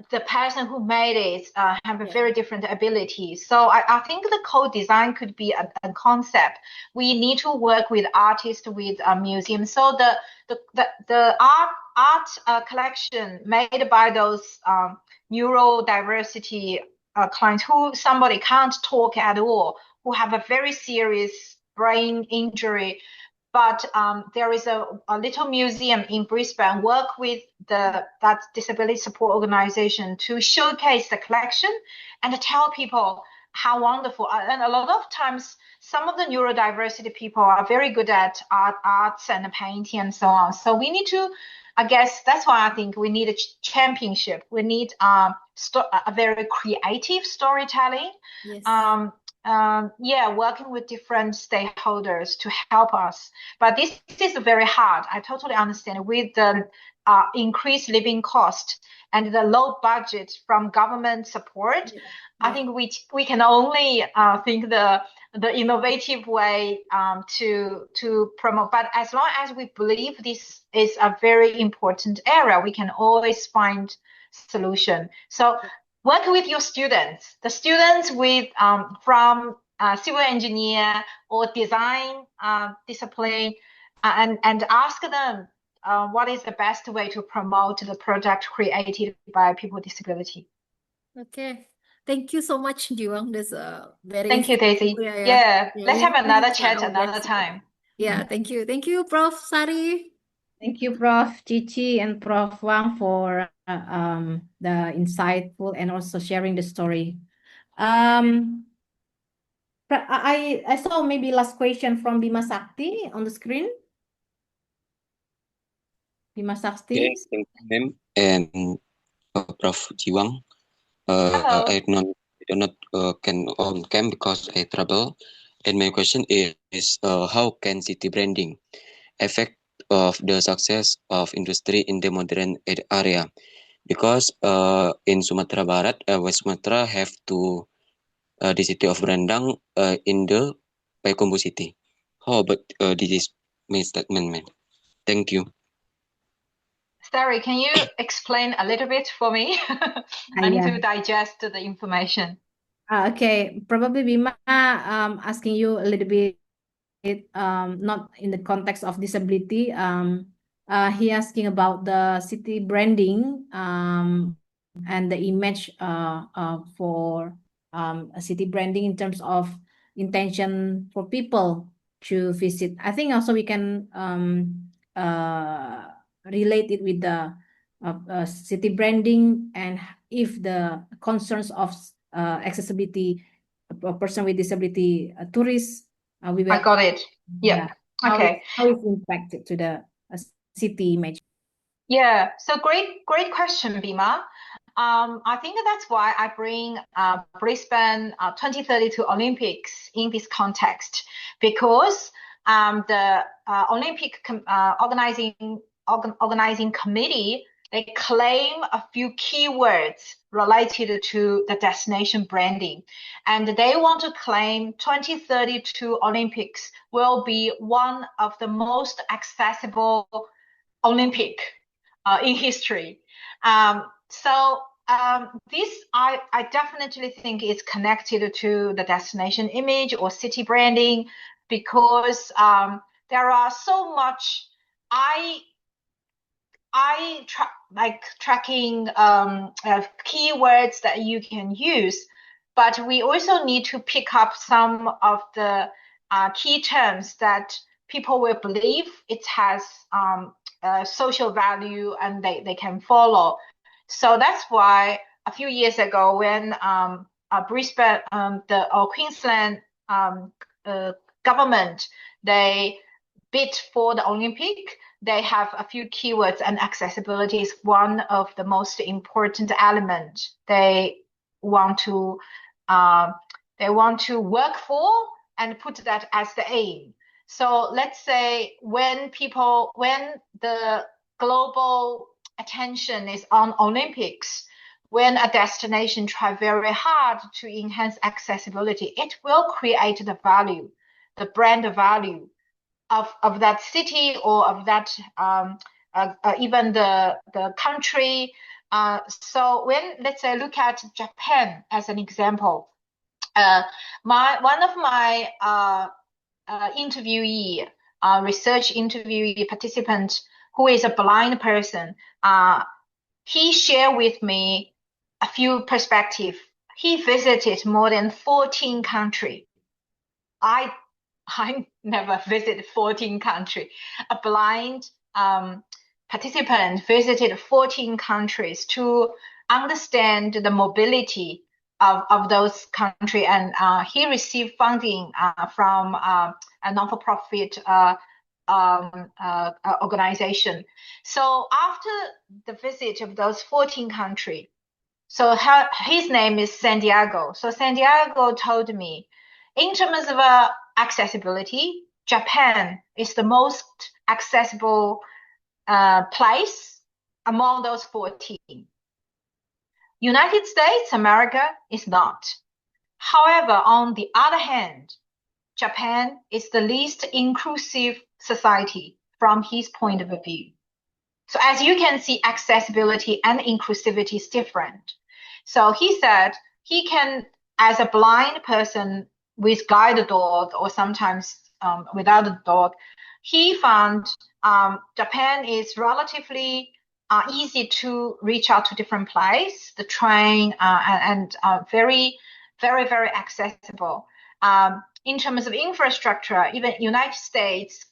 the person who made it have a very different ability. So I think the co-design could be a concept. We need to work with artists, with museums. So the art collection made by those neurodiversity clients who somebody can't talk at all, who have a very serious brain injury. But there is a little museum in Brisbane work with that disability support organization to showcase the collection and to tell people how wonderful. And a lot of times, some of the neurodiversity people are very good at arts and painting and so on. So we need to, I guess that's why I think we need a championship. We need a very creative storytelling. Yes. Yeah, working with different stakeholders to help us. But this is very hard. I totally understand with the increased living cost and the low budget from government support. Yeah. I think we can only think the innovative way to promote. But as long as we believe this is a very important area, we can always find solution. So work with your students, the students with from civil engineer or design discipline, and ask them what is the best way to promote the project created by people with disability. Okay. Thank you so much, Jiwang. That's very Thank you, Daisy. yeah. Let's have another chat our another next- time. Yeah, thank you. Thank you, Prof. Sari. Thank you, Prof. Chichi and Prof. Wang for the insightful and also sharing the story. I saw maybe last question from Bima Sakti on the screen. Bima Sakti. Yes, thank you, ma'am, and Prof. Jiwang. Hello. I do not can on cam because I travel, and my question is how can city branding affect of the success of industry in the modern area? Because in Sumatra Barat, West Sumatra have to the city of Brandang in the Payakumbuh city. How about this is my statement, ma'am? Thank you. Sari, can you explain a little bit for me? I need Yeah. to digest the information. Okay, probably Bima asking you a little bit not in the context of disability. He asking about the city branding and the image for a city branding in terms of intention for people to visit. I think also we can relate it with the city branding, and if the concerns of accessibility, a person with disability, tourists, we I will got it. yeah, Okay. how it's impacted to the city image. Yeah, so great question, Bima. I think that's why I bring Brisbane 2032 Olympics in this context, because the Olympic organizing committee, they claim a few keywords related to the destination branding, and they want to claim 2032 Olympics will be one of the most accessible Olympic in history. So this I definitely think is connected to the destination image or city branding, because there are so much tracking keywords that you can use, but we also need to pick up some of the key terms that people will believe it has social value and they can follow. So that's why a few years ago when Brisbane, the Queensland government, they bid for the Olympic, they have a few keywords, and accessibility is one of the most important elements they want to work for and put that as the aim. So let's say when the global attention is on Olympics, when a destination try very hard to enhance accessibility, it will create the value, the brand value of that city or of that even the country So let's say look at Japan as an example. One of my research interviewee participant who is a blind person, he shared with me a few perspectives. He visited more than 14 countries. I never visited 14 countries. A blind participant visited 14 countries to understand the mobility of those countries, and he received funding from a non-for-profit organization. So after the visit of those 14 countries, so his name is Santiago. So Santiago told me, in terms of accessibility, Japan is the most accessible place among those 14. United States, America is not. However, on the other hand, Japan is the least inclusive society from his point of view. So as you can see, accessibility and inclusivity is different. So he said he can, as a blind person with guided dog or sometimes without a dog, he found Japan is relatively easy to reach out to different places, the train, and very, very, very accessible. In terms of infrastructure, even United States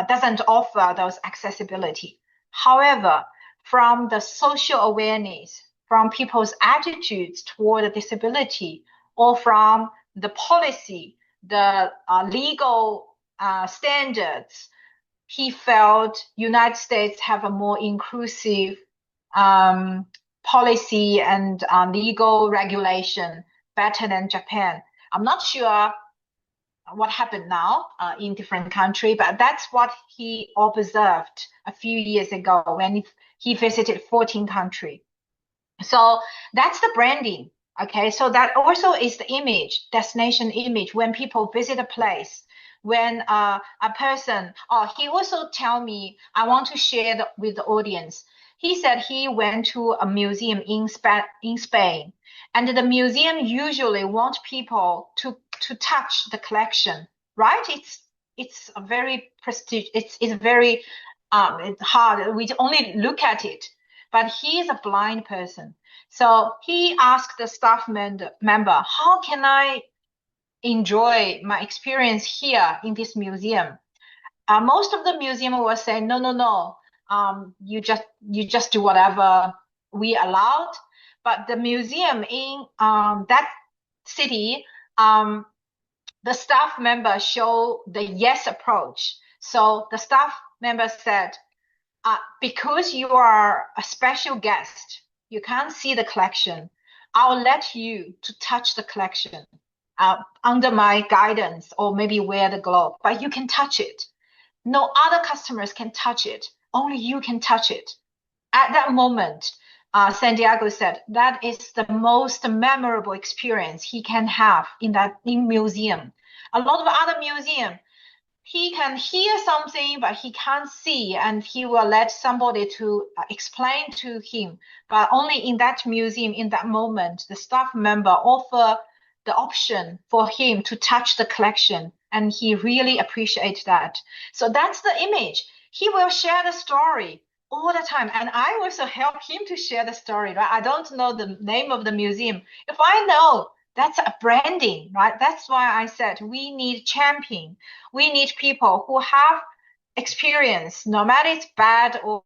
doesn't offer those accessibility. However, from the social awareness, from people's attitudes toward disability, or from the policy, the legal standards, he felt United States have a more inclusive policy and legal regulation better than Japan. I'm not sure what happened now in different countries, but that's what he observed a few years ago when he visited 14 countries. So that's the branding. Okay, so that also is the image, destination image, when people visit a place. When a person, he also tell me, I want to share with the audience. He said he went to a museum in Spain, and the museum usually want people to touch the collection, right? It's a very prestigious. It's very hard. We only look at it, but he is a blind person. So he asked the staff member, how can I enjoy my experience here in this museum? Most of the museum will say, no, you just do whatever we allowed. But the museum in that city, the staff member show the yes approach. So the staff member said, because you are a special guest, you can't see the collection, I'll let you to touch the collection under my guidance, or maybe wear the glove, but you can touch it. No other customers can touch it. Only you can touch it. At that moment, Santiago said that is the most memorable experience he can have in museum. A lot of other museum, he can hear something, but he can't see, and he will let somebody to explain to him. But only in that museum, in that moment, the staff member offer the option for him to touch the collection, and he really appreciates that. So that's the image. He will share the story all the time, and I also help him to share the story, right? I don't know the name of the museum. If I know, that's a branding, right? That's why I said we need champion. We need people who have experience, no matter it's bad or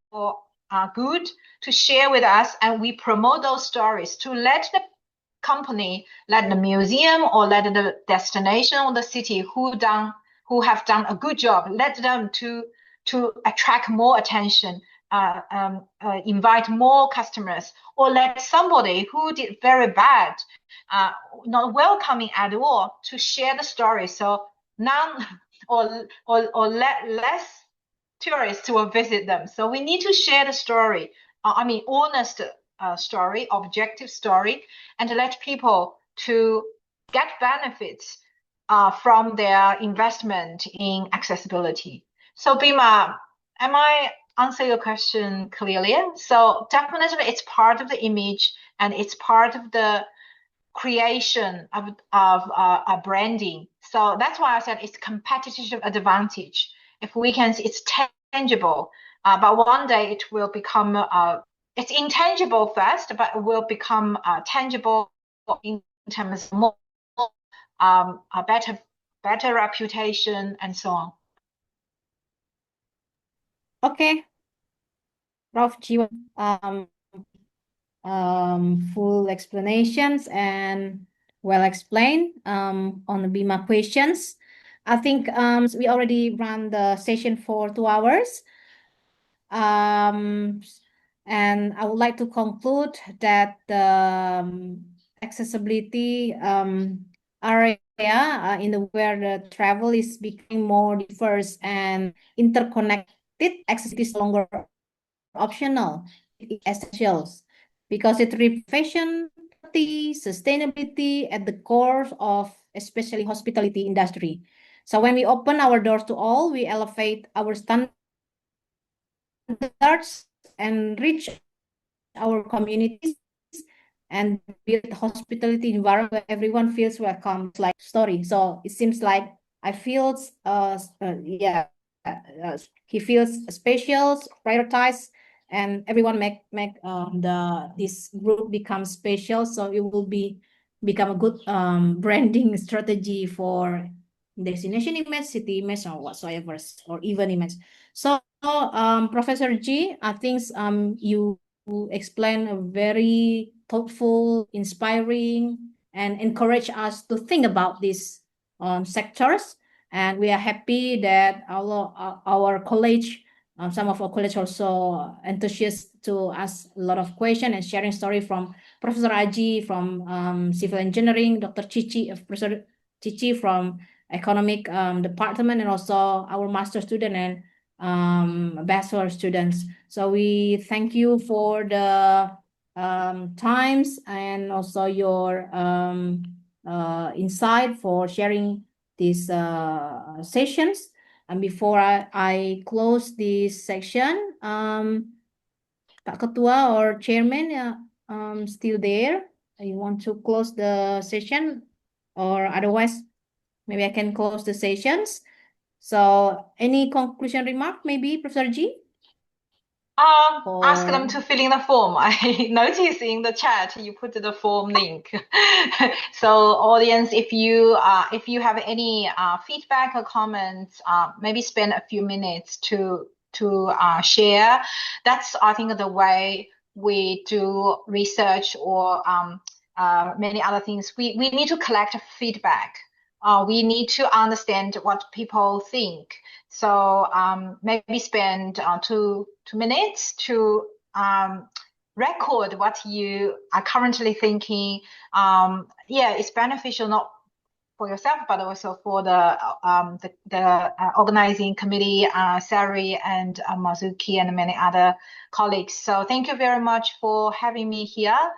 good, to share with us, and we promote those stories to let the company, let the museum, or let the destination or the city who have done a good job, let them to attract more attention, invite more customers, or let somebody who did very bad, not welcoming at all, to share the story. So none or less tourists will visit them. So we need to share the story. Honest story, objective story, and to let people to get benefits from their investment in accessibility. So Bima, am I answer your question clearly. So definitely it's part of the image and it's part of the creation of a branding. So that's why I said it's competitive advantage. If we can see it's tangible, but one day it will become it's intangible first, but it will become tangible in terms of more a better reputation and so on. Okay, Prof. Jiwa, full explanations and well explained on the BIMA questions. I think we already ran the session for 2 hours. And I would like to conclude that the accessibility area in the where the travel is becoming more diverse and interconnected, accessibility is no longer optional, it's essentials because it reflects fashion, sustainability at the core of especially hospitality industry. So when we open our doors to all, we elevate our standards and reach our communities and build hospitality environment where everyone feels welcome. It's like story. So it seems like I feel he feels special, prioritized, and everyone make this group become special. So it will become a good branding strategy for destination image, city image, or whatsoever, or even image. So Professor G, I think you explain a very thoughtful, inspiring, and encourage us to think about these sectors. And we are happy that our college, some of our college also enthusiastic to ask a lot of questions and sharing story from Professor Aji from civil engineering, Dr. Chichi, Professor Chichi from economic department, and also our master student and bachelor students. So we thank you for the times and also your insight for sharing these sessions. And before I close this section, Pak Ketua or Chairman still there? You want to close the session, or otherwise maybe I can close the sessions. So any conclusion remark, maybe Professor G? Ask them to fill in the form. I noticed in the chat you put the form link. So audience, if you have any feedback or comments, maybe spend a few minutes to share. That's I think the way we do research or many other things. We need to collect feedback. We need to understand what people think. So maybe spend 2 minutes to record what you are currently thinking. It's beneficial not for yourself, but also for the organizing committee, Sari and Mazuki and many other colleagues. So thank you very much for having me here,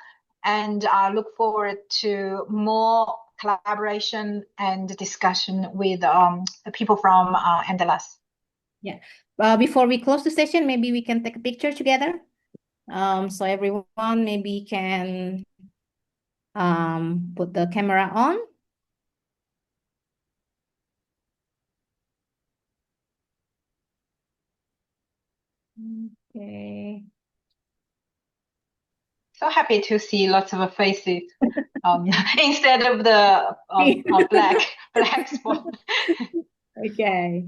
and I look forward to more collaboration and discussion with the people from Andalas. Yeah. Before we close the session, maybe we can take a picture together. So everyone maybe can put the camera on. Okay. So happy to see lots of faces instead of the black spot. Okay.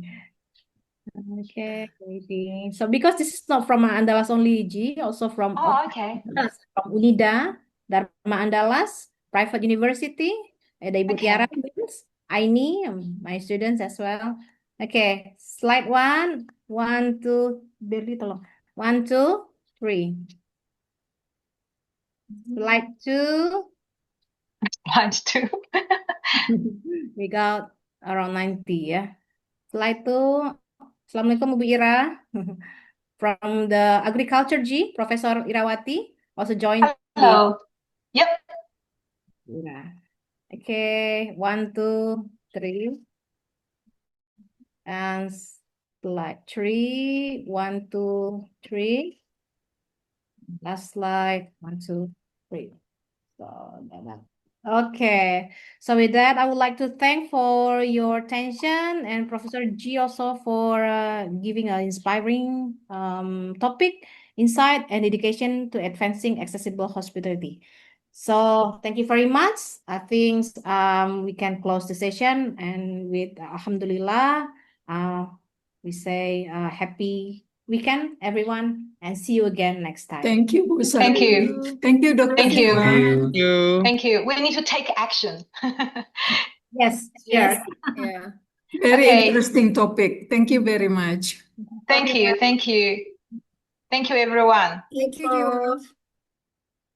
Okay, maybe. So because this is not from Andalas only, G, also from okay. From UNIDA, Dharma Andalas, private university, ada Ibu Tiara, Aini, my students as well. Okay, slide 1, 1, 2, Berli tolong. 1, 2, 3. Slide 2. Slide 2. We got around 90 ya. Slide 2. Assalamualaikum Ibu Ira. From the agriculture G, Professor Irawati also joined. Hello. Yep. Yeah. Okay, 1, 2, 3. And Slide 3, 1, 2, 3. Last slide, 1, 2, 3. So that. Okay. So with that, I would like to thank for your attention and Professor G also for giving an inspiring topic, insight, and dedication to advancing accessible hospitality. So thank you very much. I think we can close the session, and with Alhamdulillah, we say happy weekend, everyone, and see you again next time. Thank you, Bu Sari. Thank you. Thank you, Dr. Thank you. Hema. Thank you. We need to take action. Yes, Yes. sure. Yeah. Very Okay. interesting topic. Thank you very much. Thank you. Thank you. Thank you, everyone. Thank you.